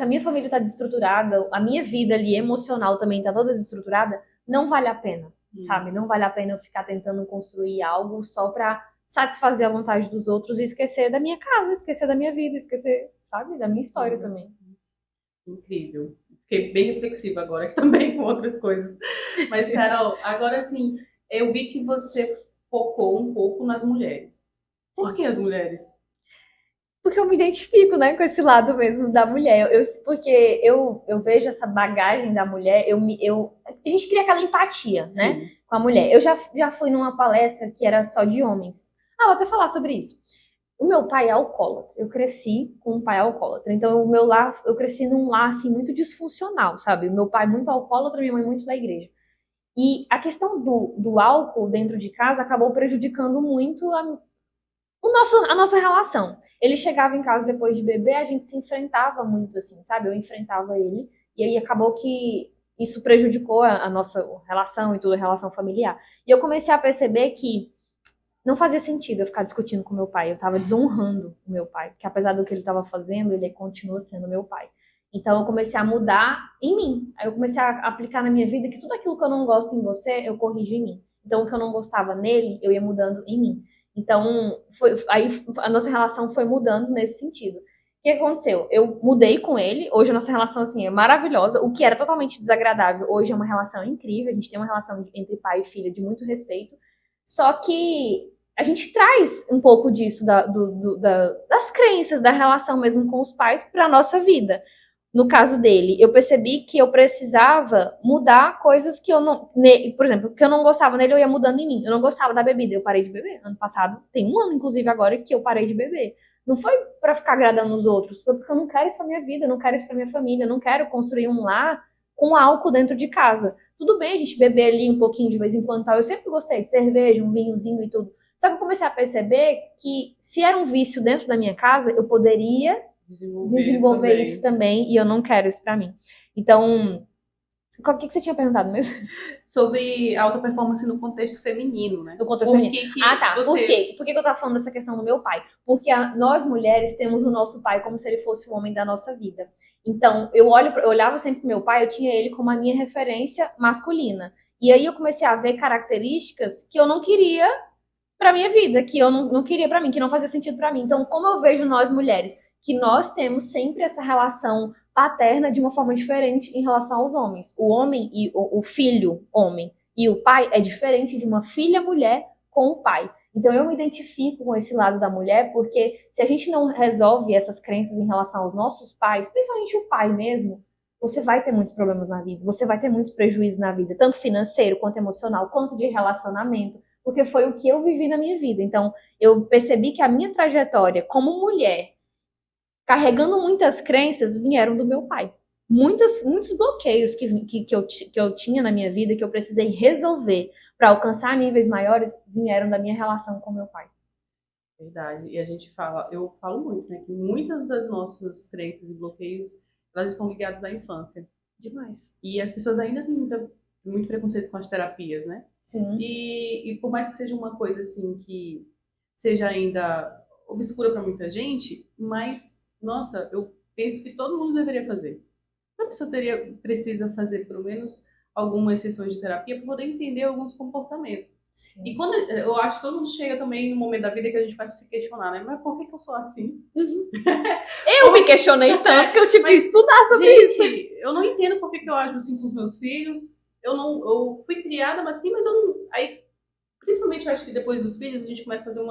a minha família está desestruturada, a minha vida ali emocional também está toda desestruturada, não vale a pena, sabe? Não vale a pena eu ficar tentando construir algo só para satisfazer a vontade dos outros e esquecer da minha casa, esquecer da minha vida, esquecer, sabe, da minha história também. Incrível. Fiquei bem reflexiva agora também com outras coisas. Mas, Carol, agora assim, eu vi que você focou um pouco nas mulheres. Por que as mulheres? Porque eu me identifico, né, com esse lado mesmo da mulher. Porque eu vejo essa bagagem da mulher, a gente cria aquela empatia, né, com a mulher. Eu já fui numa palestra que era só de homens. Vou até falar sobre isso. O meu pai é alcoólatra. Eu cresci com um pai alcoólatra. Então, eu cresci num lar, assim, muito disfuncional, sabe? O meu pai muito alcoólatra, minha mãe muito da igreja. E a questão do álcool dentro de casa acabou prejudicando muito a nossa relação. Ele chegava em casa depois de beber, a gente se enfrentava muito, assim, sabe? Eu enfrentava ele, e aí acabou que isso prejudicou a nossa relação e tudo, a relação familiar. E eu comecei a perceber que não fazia sentido eu ficar discutindo com meu pai. Eu estava desonrando o meu pai, porque apesar do que ele estava fazendo, ele continua sendo meu pai. Então eu comecei a mudar em mim. Aí eu comecei a aplicar na minha vida que tudo aquilo que eu não gosto em você, eu corrijo em mim. Então o que eu não gostava nele, eu ia mudando em mim. Então aí a nossa relação foi mudando nesse sentido. O que aconteceu? Eu mudei com ele. Hoje a nossa relação assim é maravilhosa. O que era totalmente desagradável, hoje é uma relação incrível. A gente tem uma relação entre pai e filha de muito respeito. Só que a gente traz um pouco disso das crenças, da relação mesmo com os pais para a nossa vida. No caso dele, eu percebi que eu precisava mudar coisas que eu não... Por exemplo, que eu não gostava nele, eu ia mudando em mim. Eu não gostava da bebida, eu parei de beber. Ano passado, tem um ano, inclusive, agora, que eu parei de beber. Não foi para ficar agradando os outros, foi porque eu não quero isso pra minha vida, eu não quero isso pra minha família, eu não quero construir um lar com álcool dentro de casa. Tudo bem a gente beber ali um pouquinho de vez em quando, tal. Eu sempre gostei de cerveja, um vinhozinho e tudo. Só que eu comecei a perceber que se era um vício dentro da minha casa, eu poderia desenvolver isso também, e eu não quero isso pra mim. Então, o que você tinha perguntado mesmo? Sobre alta performance no contexto feminino, né? No contexto feminino. Tá. Por quê? Por que eu tava falando dessa questão do meu pai? Porque nós mulheres temos o nosso pai como se ele fosse o homem da nossa vida. Então, eu olhava sempre pro meu pai, eu tinha ele como a minha referência masculina. E aí eu comecei a ver características que eu não queria pra minha vida, que eu não queria pra mim, que não fazia sentido pra mim. Então, como eu vejo nós mulheres, que nós temos sempre essa relação paterna de uma forma diferente em relação aos homens. O homem e o filho homem e o pai é diferente de uma filha mulher com o pai. Então eu me identifico com esse lado da mulher, porque se a gente não resolve essas crenças em relação aos nossos pais, principalmente o pai mesmo, você vai ter muitos problemas na vida, você vai ter muitos prejuízos na vida, tanto financeiro, quanto emocional, quanto de relacionamento, porque foi o que eu vivi na minha vida. Então eu percebi que a minha trajetória como mulher, carregando muitas crenças, vieram do meu pai. Muitos bloqueios que eu tinha na minha vida, que eu precisei resolver para alcançar níveis maiores, vieram da minha relação com meu pai. Verdade. E eu falo muito, né, que muitas das nossas crenças e bloqueios, elas estão ligadas à infância. Demais. E as pessoas ainda têm muito preconceito com as terapias, né? Sim. E por mais que seja uma coisa assim que seja ainda obscura para muita gente, mas nossa, eu penso que todo mundo deveria fazer. A pessoa precisa fazer pelo menos algumas sessões de terapia para poder entender alguns comportamentos. Sim. E quando eu acho que todo mundo chega também no momento da vida que a gente vai se questionar, né? Mas por que eu sou assim? Eu me questionei tanto que eu tive que estudar sobre isso. Gente, eu não entendo por que eu ajo assim com os meus filhos. Eu fui criada assim, mas eu não. Aí, principalmente, eu acho que depois dos filhos, a gente começa a fazer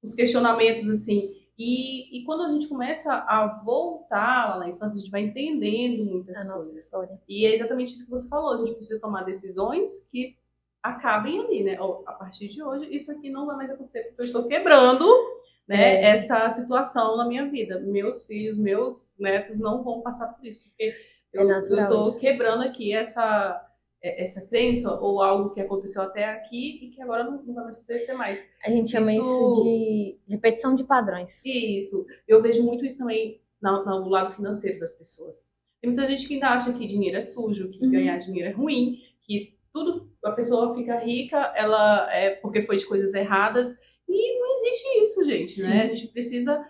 uns questionamentos assim. E quando a gente começa a voltar lá na infância, a gente vai entendendo muitas coisas. Nossa história. E é exatamente isso que você falou. A gente precisa tomar decisões que acabem ali, né? A partir de hoje, isso aqui não vai mais acontecer, porque eu estou quebrando, né, essa situação na minha vida. Meus filhos, meus netos não vão passar por isso, porque eu estou quebrando aqui essa crença ou algo que aconteceu até aqui e que agora não vai mais acontecer mais. A gente chama isso de repetição de padrões. Isso. Eu vejo muito isso também no lado financeiro das pessoas. Tem muita gente que ainda acha que dinheiro é sujo, que ganhar dinheiro é ruim, que tudo, a pessoa fica rica, ela é porque foi de coisas erradas, e não existe isso, gente, né? A gente precisa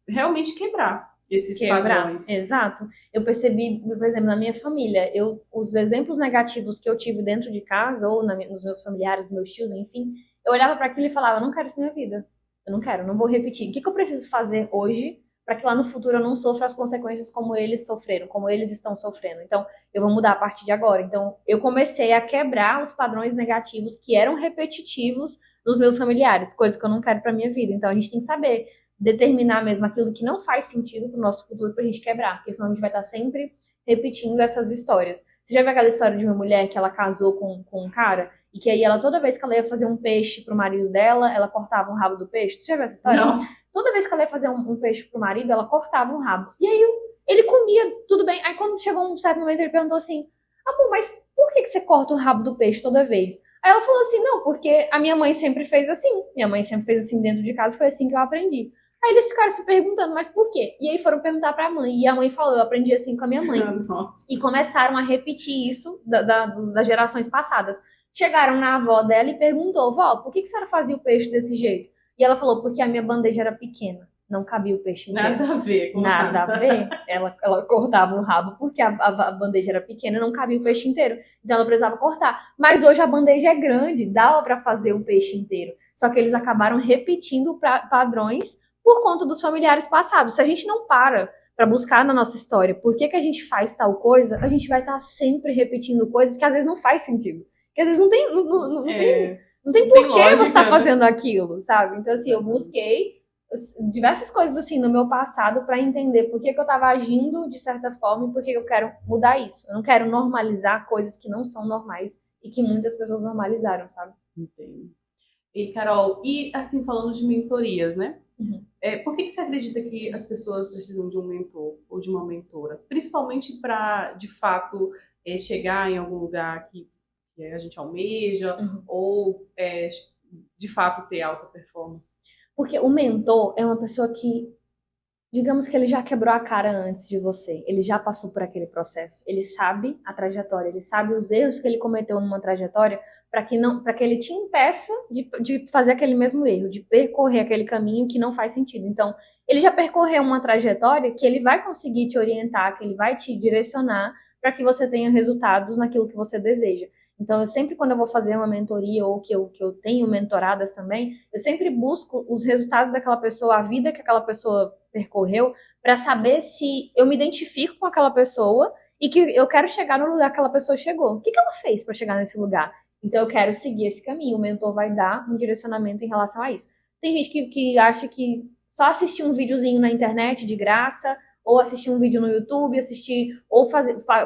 realmente quebrar esses padrões. Exato. Eu percebi, por exemplo, na minha família, os exemplos negativos que eu tive dentro de casa, ou nos meus familiares, meus tios, enfim, eu olhava para aquilo e falava, eu não quero isso na minha vida. Eu não quero, não vou repetir. O que eu preciso fazer hoje para que lá no futuro eu não sofra as consequências como eles sofreram, como eles estão sofrendo. Então, eu vou mudar a partir de agora. Então, eu comecei a quebrar os padrões negativos que eram repetitivos nos meus familiares, coisa que eu não quero para minha vida. Então, a gente tem que saber determinar mesmo aquilo que não faz sentido para o nosso futuro pra gente quebrar, porque senão a gente vai estar sempre repetindo essas histórias. Você já viu aquela história de uma mulher que ela casou com um cara e que aí ela, toda vez que ela ia fazer um peixe pro marido dela, ela cortava um rabo do peixe? Você já viu essa história? Não. Toda vez que ela ia fazer um peixe pro marido, ela cortava um rabo. E aí ele comia, tudo bem. Aí quando chegou um certo momento, ele perguntou assim, amor, mas por que você corta o rabo do peixe toda vez? Aí ela falou assim, não, porque a minha mãe sempre fez assim. Minha mãe sempre fez assim dentro de casa, foi assim que eu aprendi. Aí eles ficaram se perguntando, mas por quê? E aí foram perguntar pra mãe. E a mãe falou, eu aprendi assim com a minha mãe. Nossa. E começaram a repetir isso das gerações passadas. Chegaram na avó dela e perguntou, vó, por que a senhora fazia o peixe desse jeito? E ela falou, porque a minha bandeja era pequena. Não cabia o peixe inteiro. Nada a ver. Nada a ver. Ela cortava o rabo porque a bandeja era pequena e não cabia o peixe inteiro. Então ela precisava cortar. Mas hoje a bandeja é grande, dava pra fazer o peixe inteiro. Só que eles acabaram repetindo padrões por conta dos familiares passados. Se a gente não para buscar na nossa história por que a gente faz tal coisa, a gente vai estar sempre repetindo coisas que às vezes não faz sentido. Que às vezes não tem porquê você estar fazendo aquilo, sabe? Então, assim, eu busquei diversas coisas assim no meu passado para entender por que eu estava agindo de certa forma e por que eu quero mudar isso. Eu não quero normalizar coisas que não são normais e que muitas pessoas normalizaram, sabe? Entendo. E, Carol, assim, falando de mentorias, né? Por que você acredita que as pessoas precisam de um mentor ou de uma mentora? Principalmente para, de fato, chegar em algum lugar que a gente almeja ou, de fato, ter alta performance? Porque o mentor é uma pessoa que, digamos que ele já quebrou a cara antes de você, ele já passou por aquele processo, ele sabe a trajetória, ele sabe os erros que ele cometeu numa trajetória para que ele te impeça de fazer aquele mesmo erro, de percorrer aquele caminho que não faz sentido. Então, ele já percorreu uma trajetória que ele vai conseguir te orientar, que ele vai te direcionar para que você tenha resultados naquilo que você deseja. Então, eu sempre, quando eu vou fazer uma mentoria ou que eu tenho mentoradas também, eu sempre busco os resultados daquela pessoa, a vida que aquela pessoa percorreu, para saber se eu me identifico com aquela pessoa e que eu quero chegar no lugar que aquela pessoa chegou. O que ela fez para chegar nesse lugar? Então, eu quero seguir esse caminho. O mentor vai dar um direcionamento em relação a isso. Tem gente que acha que só assistir um videozinho na internet de graça, ou assistir um vídeo no YouTube,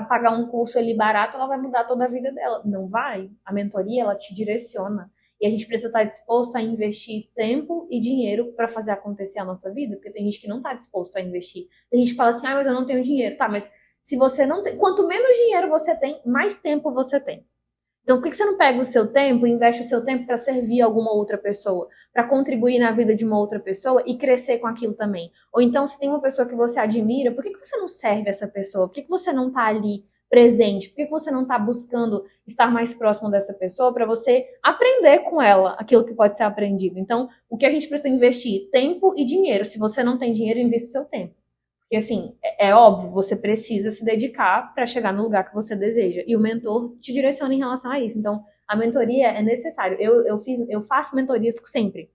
pagar um curso ali barato, ela vai mudar toda a vida dela. Não vai. A mentoria, ela te direciona. E a gente precisa estar disposto a investir tempo e dinheiro para fazer acontecer a nossa vida, porque tem gente que não está disposto a investir. Tem gente que fala assim, mas eu não tenho dinheiro. Tá, mas se você não tem... Quanto menos dinheiro você tem, mais tempo você tem. Então, por que você não pega o seu tempo e investe o seu tempo para servir alguma outra pessoa? Para contribuir na vida de uma outra pessoa e crescer com aquilo também? Ou então, se tem uma pessoa que você admira, por que você não serve essa pessoa? Por que você não está ali presente? Por que você não está buscando estar mais próximo dessa pessoa para você aprender com ela aquilo que pode ser aprendido? Então, o que a gente precisa investir? Tempo e dinheiro. Se você não tem dinheiro, investe seu tempo. Porque, assim, é óbvio, você precisa se dedicar para chegar no lugar que você deseja. E o mentor te direciona em relação a isso. Então, a mentoria é necessário. Eu faço mentorias sempre.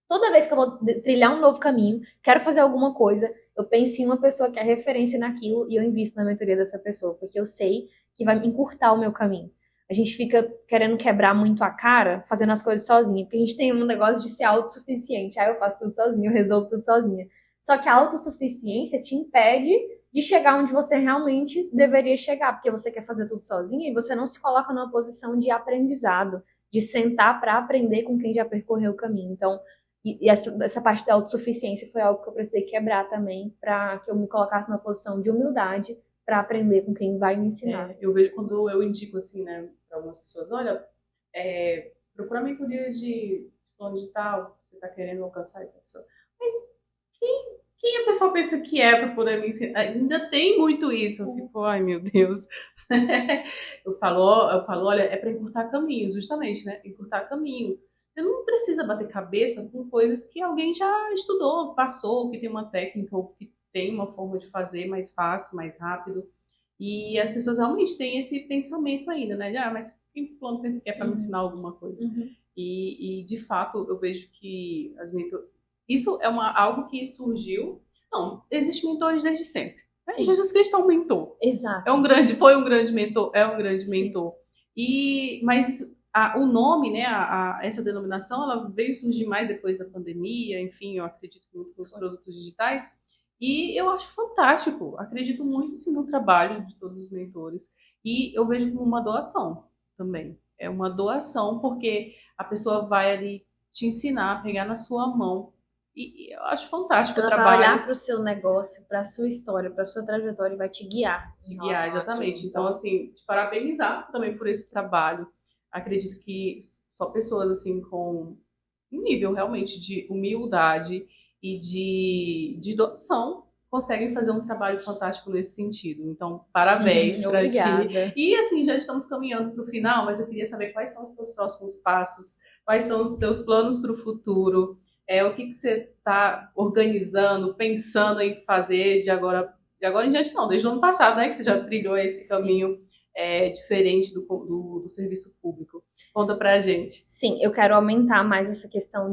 Toda vez que eu vou trilhar um novo caminho, quero fazer alguma coisa, eu penso em uma pessoa que é referência naquilo e eu invisto na mentoria dessa pessoa, porque eu sei que vai encurtar o meu caminho. A gente fica querendo quebrar muito a cara, fazendo as coisas sozinha, porque a gente tem um negócio de ser autossuficiente. Aí eu faço tudo sozinho, eu resolvo tudo sozinha. Só que a autossuficiência te impede de chegar onde você realmente deveria chegar, porque você quer fazer tudo sozinha e você não se coloca numa posição de aprendizado, de sentar para aprender com quem já percorreu o caminho. Então, essa parte da autossuficiência foi algo que eu precisei quebrar também, para que eu me colocasse numa posição de humildade para aprender com quem vai me ensinar. Eu vejo quando eu indico assim, né, para algumas pessoas, olha, procura mentoria de plano digital, você está querendo alcançar essa pessoa. Mas quem a pessoa pensa que é para poder me ensinar? Ainda tem muito isso. Eu fico, ai meu Deus. eu falo, olha, é para encurtar caminhos, justamente, né? Encurtar caminhos. Você não precisa bater cabeça com coisas que alguém já estudou, passou, que tem uma técnica ou que tem uma forma de fazer mais fácil, mais rápido. E as pessoas realmente têm esse pensamento ainda, né? Mas quem fulano pensa que é para me ensinar alguma coisa? E de fato, eu vejo que isso é algo que surgiu. Não, existem mentores desde sempre. Né? Jesus Cristo é um mentor. Exato. Foi um grande mentor, é um grande mentor. Mas o nome, né, essa denominação, ela veio surgir mais depois da pandemia, enfim, eu acredito muito nos produtos digitais, e eu acho fantástico, acredito muito sim, no trabalho de todos os mentores, e eu vejo como uma doação também, é uma doação, porque a pessoa vai ali te ensinar a pegar na sua mão, e eu acho fantástico o trabalho. Ela vai olhar para o seu negócio, para a sua história, para a sua trajetória e vai te guiar. Te guiar, exatamente. Então, assim, te parabenizar também por esse trabalho. Acredito que só pessoas, assim, com um nível realmente de humildade e de doação conseguem fazer um trabalho fantástico nesse sentido. Então, parabéns para ti. E, assim, já estamos caminhando para o final, mas eu queria saber quais são os teus próximos passos, quais são os teus planos para o futuro, o que você está organizando, pensando em fazer de agora em diante, não, desde o ano passado, né, que você já trilhou esse caminho diferente do serviço público. Conta pra gente. Sim, eu quero aumentar mais essa questão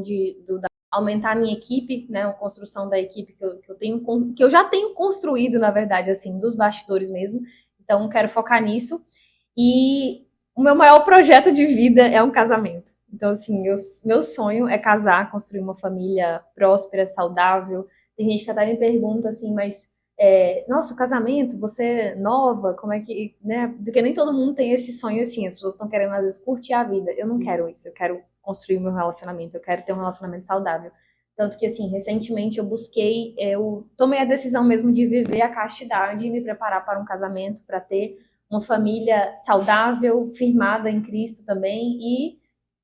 aumentar a minha equipe, né, a construção da equipe que eu já tenho construído, na verdade, assim, dos bastidores mesmo. Então, quero focar nisso. E o meu maior projeto de vida é um casamento. Então, assim, meu sonho é casar, construir uma família próspera, saudável. Tem gente que até me pergunta assim, mas nossa, casamento, você é nova, como é que, né? Porque nem todo mundo tem esse sonho assim, as pessoas estão querendo às vezes curtir a vida. Eu não quero isso, eu quero construir meu relacionamento, eu quero ter um relacionamento saudável. Tanto que, assim, recentemente eu tomei a decisão mesmo de viver a castidade e me preparar para um casamento, para ter uma família saudável, firmada em Cristo também e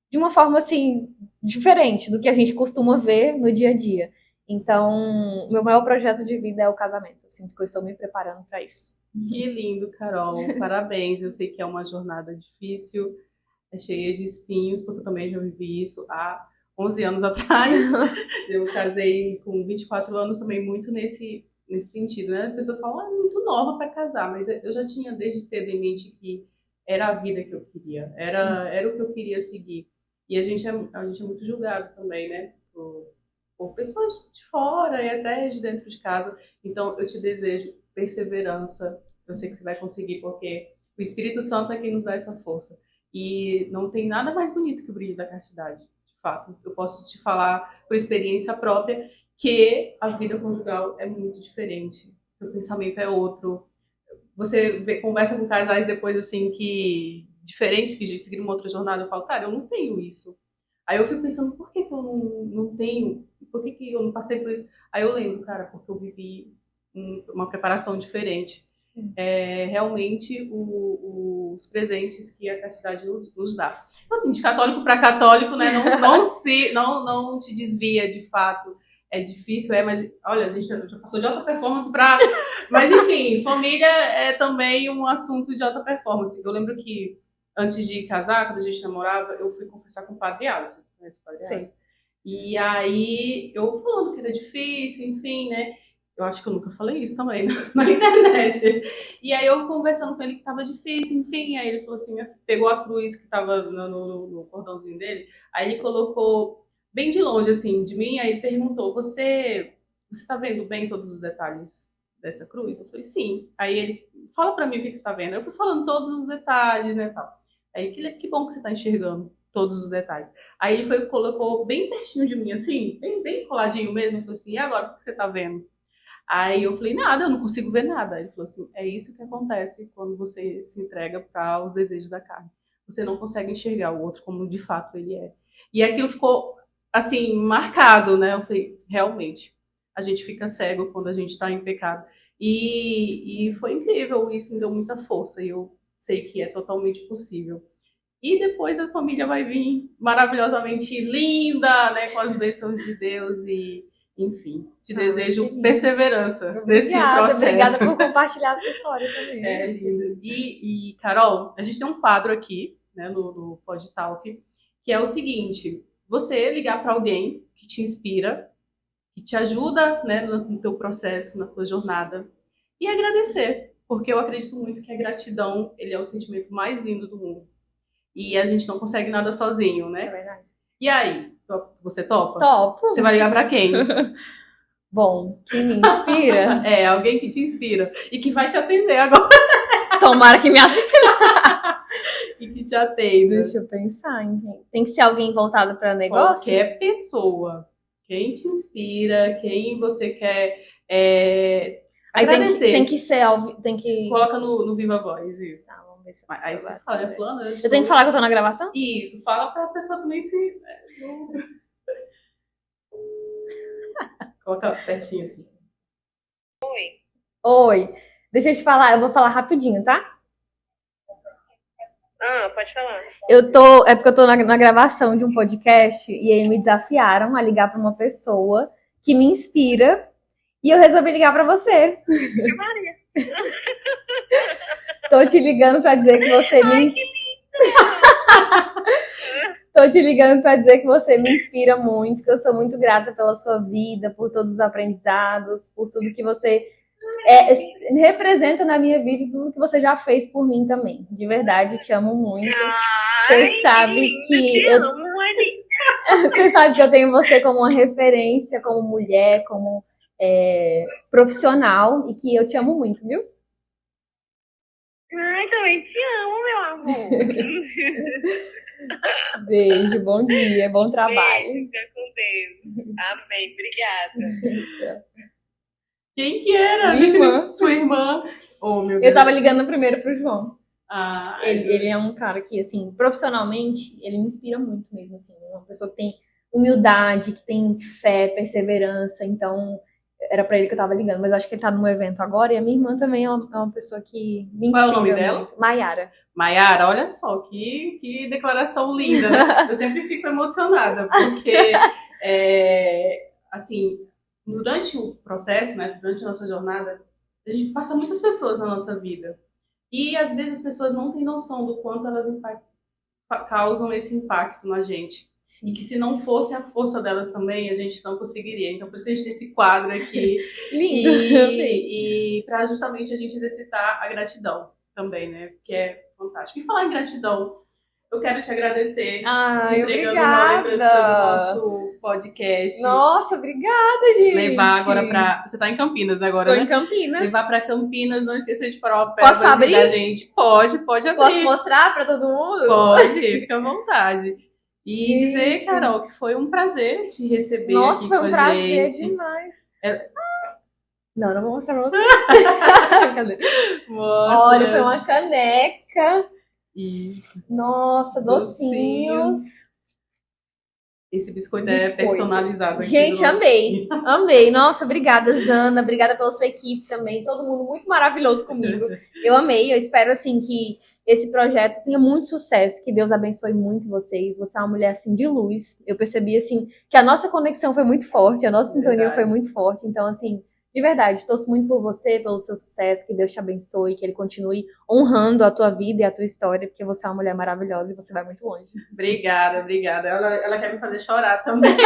de uma forma, assim, diferente do que a gente costuma ver no dia a dia. Então, meu maior projeto de vida é o casamento. Eu sinto que eu estou me preparando para isso. Que lindo, Carol. Parabéns. Eu sei que é uma jornada difícil, é cheia de espinhos, porque eu também já vivi isso há 11 anos atrás. Eu casei com 24 anos também muito nesse sentido, né? As pessoas falam, muito nova para casar, mas eu já tinha desde cedo em mente que era a vida que eu queria, era o que eu queria seguir. E a gente é muito julgado também, né? Por pessoas de fora e até de dentro de casa. Então, eu te desejo perseverança. Eu sei que você vai conseguir, porque o Espírito Santo é quem nos dá essa força. E não tem nada mais bonito que o brilho da castidade, de fato. Eu posso te falar por experiência própria que a vida conjugal é muito diferente. O pensamento é outro. Você conversa com casais depois, assim, que diferente, que seguiram uma outra jornada, eu falo, cara, eu não tenho isso. Aí eu fico pensando, por que eu não tenho? Por que eu não passei por isso? Aí eu lembro, cara, porque eu vivi uma preparação diferente. Realmente os presentes que a castidade nos dá. Então, assim, de católico para católico, né, não te desvia de fato. É difícil, mas olha, a gente já passou de alta performance para... Mas enfim, família é também um assunto de alta performance. Eu lembro que antes de casar, quando a gente namorava, eu fui confessar com o Padre Alisson, né, Sim. E aí, eu falando que era difícil, enfim, né? Eu acho que eu nunca falei isso também na internet. E aí eu conversando com ele que tava difícil, enfim, aí ele falou assim, pegou a cruz que tava no cordãozinho dele, aí ele colocou bem de longe, assim, de mim, aí ele perguntou, você tá vendo bem todos os detalhes dessa cruz? Eu falei, sim. Aí ele, fala pra mim o que você tá vendo. Eu fui falando todos os detalhes, né, tal. Aí, que bom que você tá enxergando todos os detalhes. Aí ele foi colocou bem pertinho de mim, assim, bem coladinho mesmo, falou assim, e agora o que você tá vendo? Aí eu falei, nada, eu não consigo ver nada. Ele falou assim, é isso que acontece quando você se entrega para os desejos da carne. Você não consegue enxergar o outro como de fato ele é. E aquilo ficou, assim, marcado, né? Eu falei, realmente, a gente fica cego quando a gente está em pecado. E foi incrível, isso me deu muita força. E eu sei que é totalmente possível. E depois a família vai vir maravilhosamente linda, né? Com as bênçãos de Deus e enfim, te desejo perseverança nesse processo. Obrigada por compartilhar essa história também. É lindo. E, Carol, a gente tem um quadro aqui, né, no PodTalk, que é o seguinte: você ligar para alguém que te inspira, que te ajuda, né, no teu processo, na tua jornada, e agradecer, porque eu acredito muito que a gratidão, ele é o sentimento mais lindo do mundo. E a gente não consegue nada sozinho, né? É verdade. E aí? Você topa? Topo. Você vai ligar pra quem? Bom, quem me inspira? É, alguém que te inspira. E que vai te atender agora. Tomara que me atenda. E que te atenda. Deixa eu pensar, hein? Tem que ser alguém voltado para negócios? Qualquer pessoa. Quem te inspira, quem você quer agradecer. Tem que ser... Tem que... Coloca no Viva Voz, isso. Tá, vamos ver se aí você fala, fulano, eu tenho que falar que eu tô na gravação? Isso, fala pra pessoa também se... Coloca pertinho assim. Oi. Deixa eu te falar, eu vou falar rapidinho, tá? Pode falar. É porque eu tô na gravação de um podcast e aí me desafiaram a ligar pra uma pessoa que me inspira e eu resolvi ligar pra você. Maria. Tô te ligando pra dizer que você me... Tô te ligando pra dizer que você me inspira muito, que eu sou muito grata pela sua vida, por todos os aprendizados, por tudo que você representa na minha vida e tudo que você já fez por mim também. De verdade, te amo muito. Você sabe que você sabe que eu tenho você como uma referência, como mulher, como profissional e que eu te amo muito, viu? Ai, também te amo, meu amor. Beijo, bom dia, bom trabalho. Beijo, fica com Deus. Amém, obrigada. Quem que era? Minha irmã. Sua irmã. Oh, meu Deus. Eu tava ligando primeiro pro João. Ele Ele é um cara que, assim, profissionalmente, ele me inspira muito mesmo, assim. Uma pessoa que tem humildade, que tem fé, perseverança. Então, era pra ele que eu tava ligando. Mas acho que ele tá num evento agora. E a minha irmã também é uma pessoa que me inspira. Qual é o nome dela? Maiara. Maiara, olha só, que declaração linda, né? Eu sempre fico emocionada, porque, assim, durante o processo, né, durante a nossa jornada, a gente passa muitas pessoas na nossa vida. E, às vezes, as pessoas não têm noção do quanto elas causam esse impacto na gente. Sim. E que se não fosse a força delas também, a gente não conseguiria. Então, por isso que a gente tem esse quadro aqui. Lindo. E para justamente a gente exercitar a gratidão também, né? Que é fantástico. E falar em gratidão, eu quero te agradecer. Te entregando uma lembrança do nosso podcast. Nossa, obrigada, gente. Levar agora pra... Você tá em Campinas agora, Tô né? em Campinas. Levar pra Campinas, não esquecer de parar o pé Posso abrir? da gente. Pode abrir. Posso mostrar pra todo mundo? Pode, fica à vontade. E gente, dizer, Carol, que foi um prazer te receber. Nossa, aqui foi um com a prazer gente. demais. É... Não vou mostrar pra vocês. Olha, foi uma caneca. Isso. Nossa, docinhos. Esse biscoito é personalizado aqui. Gente, amei. Amei. Nossa, obrigada, Zana. Obrigada pela sua equipe também. Todo mundo muito maravilhoso comigo. Eu amei. Eu espero, assim, que esse projeto tenha muito sucesso. Que Deus abençoe muito vocês. Você é uma mulher, assim, de luz. Eu percebi, assim, que a nossa conexão foi muito forte. A nossa sintonia foi muito forte. Então, assim, De verdade, torço muito por você, pelo seu sucesso, que Deus te abençoe, que Ele continue honrando a tua vida e a tua história, porque você é uma mulher maravilhosa e você vai muito longe. Obrigada. Ela quer me fazer chorar também.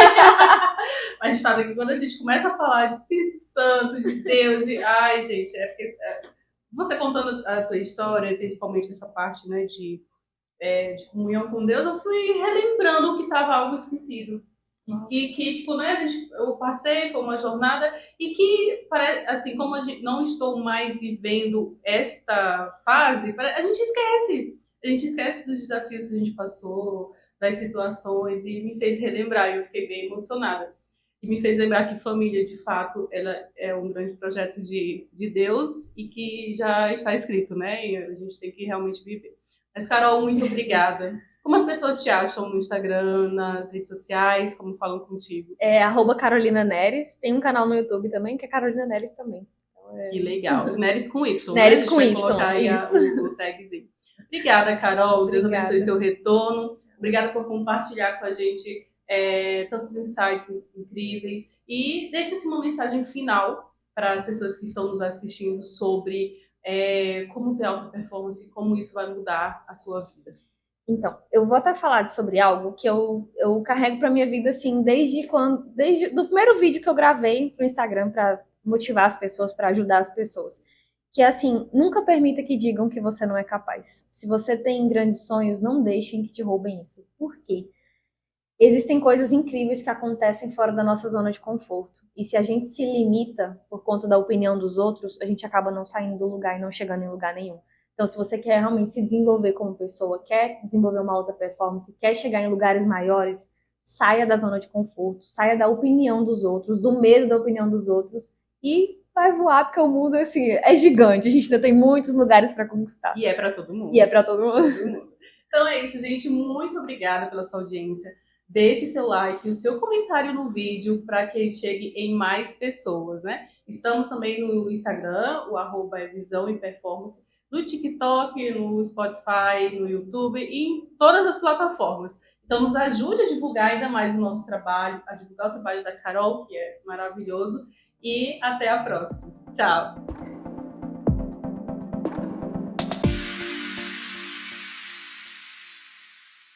Mas de fato, que quando a gente começa a falar de Espírito Santo, de Deus, ai, gente, porque você contando a tua história, principalmente essa parte, né, de comunhão com Deus, eu fui relembrando o que estava algo esquecido. E que, tipo, né, eu passei por uma jornada e que, assim, como não estou mais vivendo esta fase, a gente esquece. A gente esquece dos desafios que a gente passou, das situações, e me fez relembrar, e eu fiquei bem emocionada. E me fez lembrar que família, de fato, ela é um grande projeto de Deus e que já está escrito, né? E a gente tem que realmente viver. Mas, Carol, muito obrigada. Como as pessoas te acham no Instagram, nas redes sociais, como falam contigo? Carolina Neres. Tem um canal no YouTube também, que é Carolina Neres também. Então, que legal. Neres com Y, Neres né? com Y, colocar aí o tagzinho. Obrigada, Carol. Deus abençoe seu retorno. Obrigada por compartilhar com a gente tantos insights incríveis. E deixe-se uma mensagem final para as pessoas que estão nos assistindo sobre como ter alta performance e como isso vai mudar a sua vida. Então, eu vou até falar sobre algo que eu carrego pra minha vida, assim, desde do primeiro vídeo que eu gravei pro Instagram pra motivar as pessoas, pra ajudar as pessoas. Que é assim, nunca permita que digam que você não é capaz. Se você tem grandes sonhos, não deixem que te roubem isso. Por quê? Existem coisas incríveis que acontecem fora da nossa zona de conforto. E se a gente se limita por conta da opinião dos outros, a gente acaba não saindo do lugar e não chegando em lugar nenhum. Então, se você quer realmente se desenvolver como pessoa, quer desenvolver uma alta performance, quer chegar em lugares maiores, saia da zona de conforto, saia da opinião dos outros, do medo da opinião dos outros e vai voar, porque o mundo assim, é gigante, a gente ainda tem muitos lugares para conquistar. E é para todo mundo. Então é isso, gente. Muito obrigada pela sua audiência. Deixe seu like, o seu comentário no vídeo para que ele chegue em mais pessoas, né? Estamos também no Instagram, o @visão e performance, no TikTok, no Spotify, no YouTube e em todas as plataformas. Então, nos ajude a divulgar ainda mais o nosso trabalho, a divulgar o trabalho da Carol, que é maravilhoso. E até a próxima. Tchau!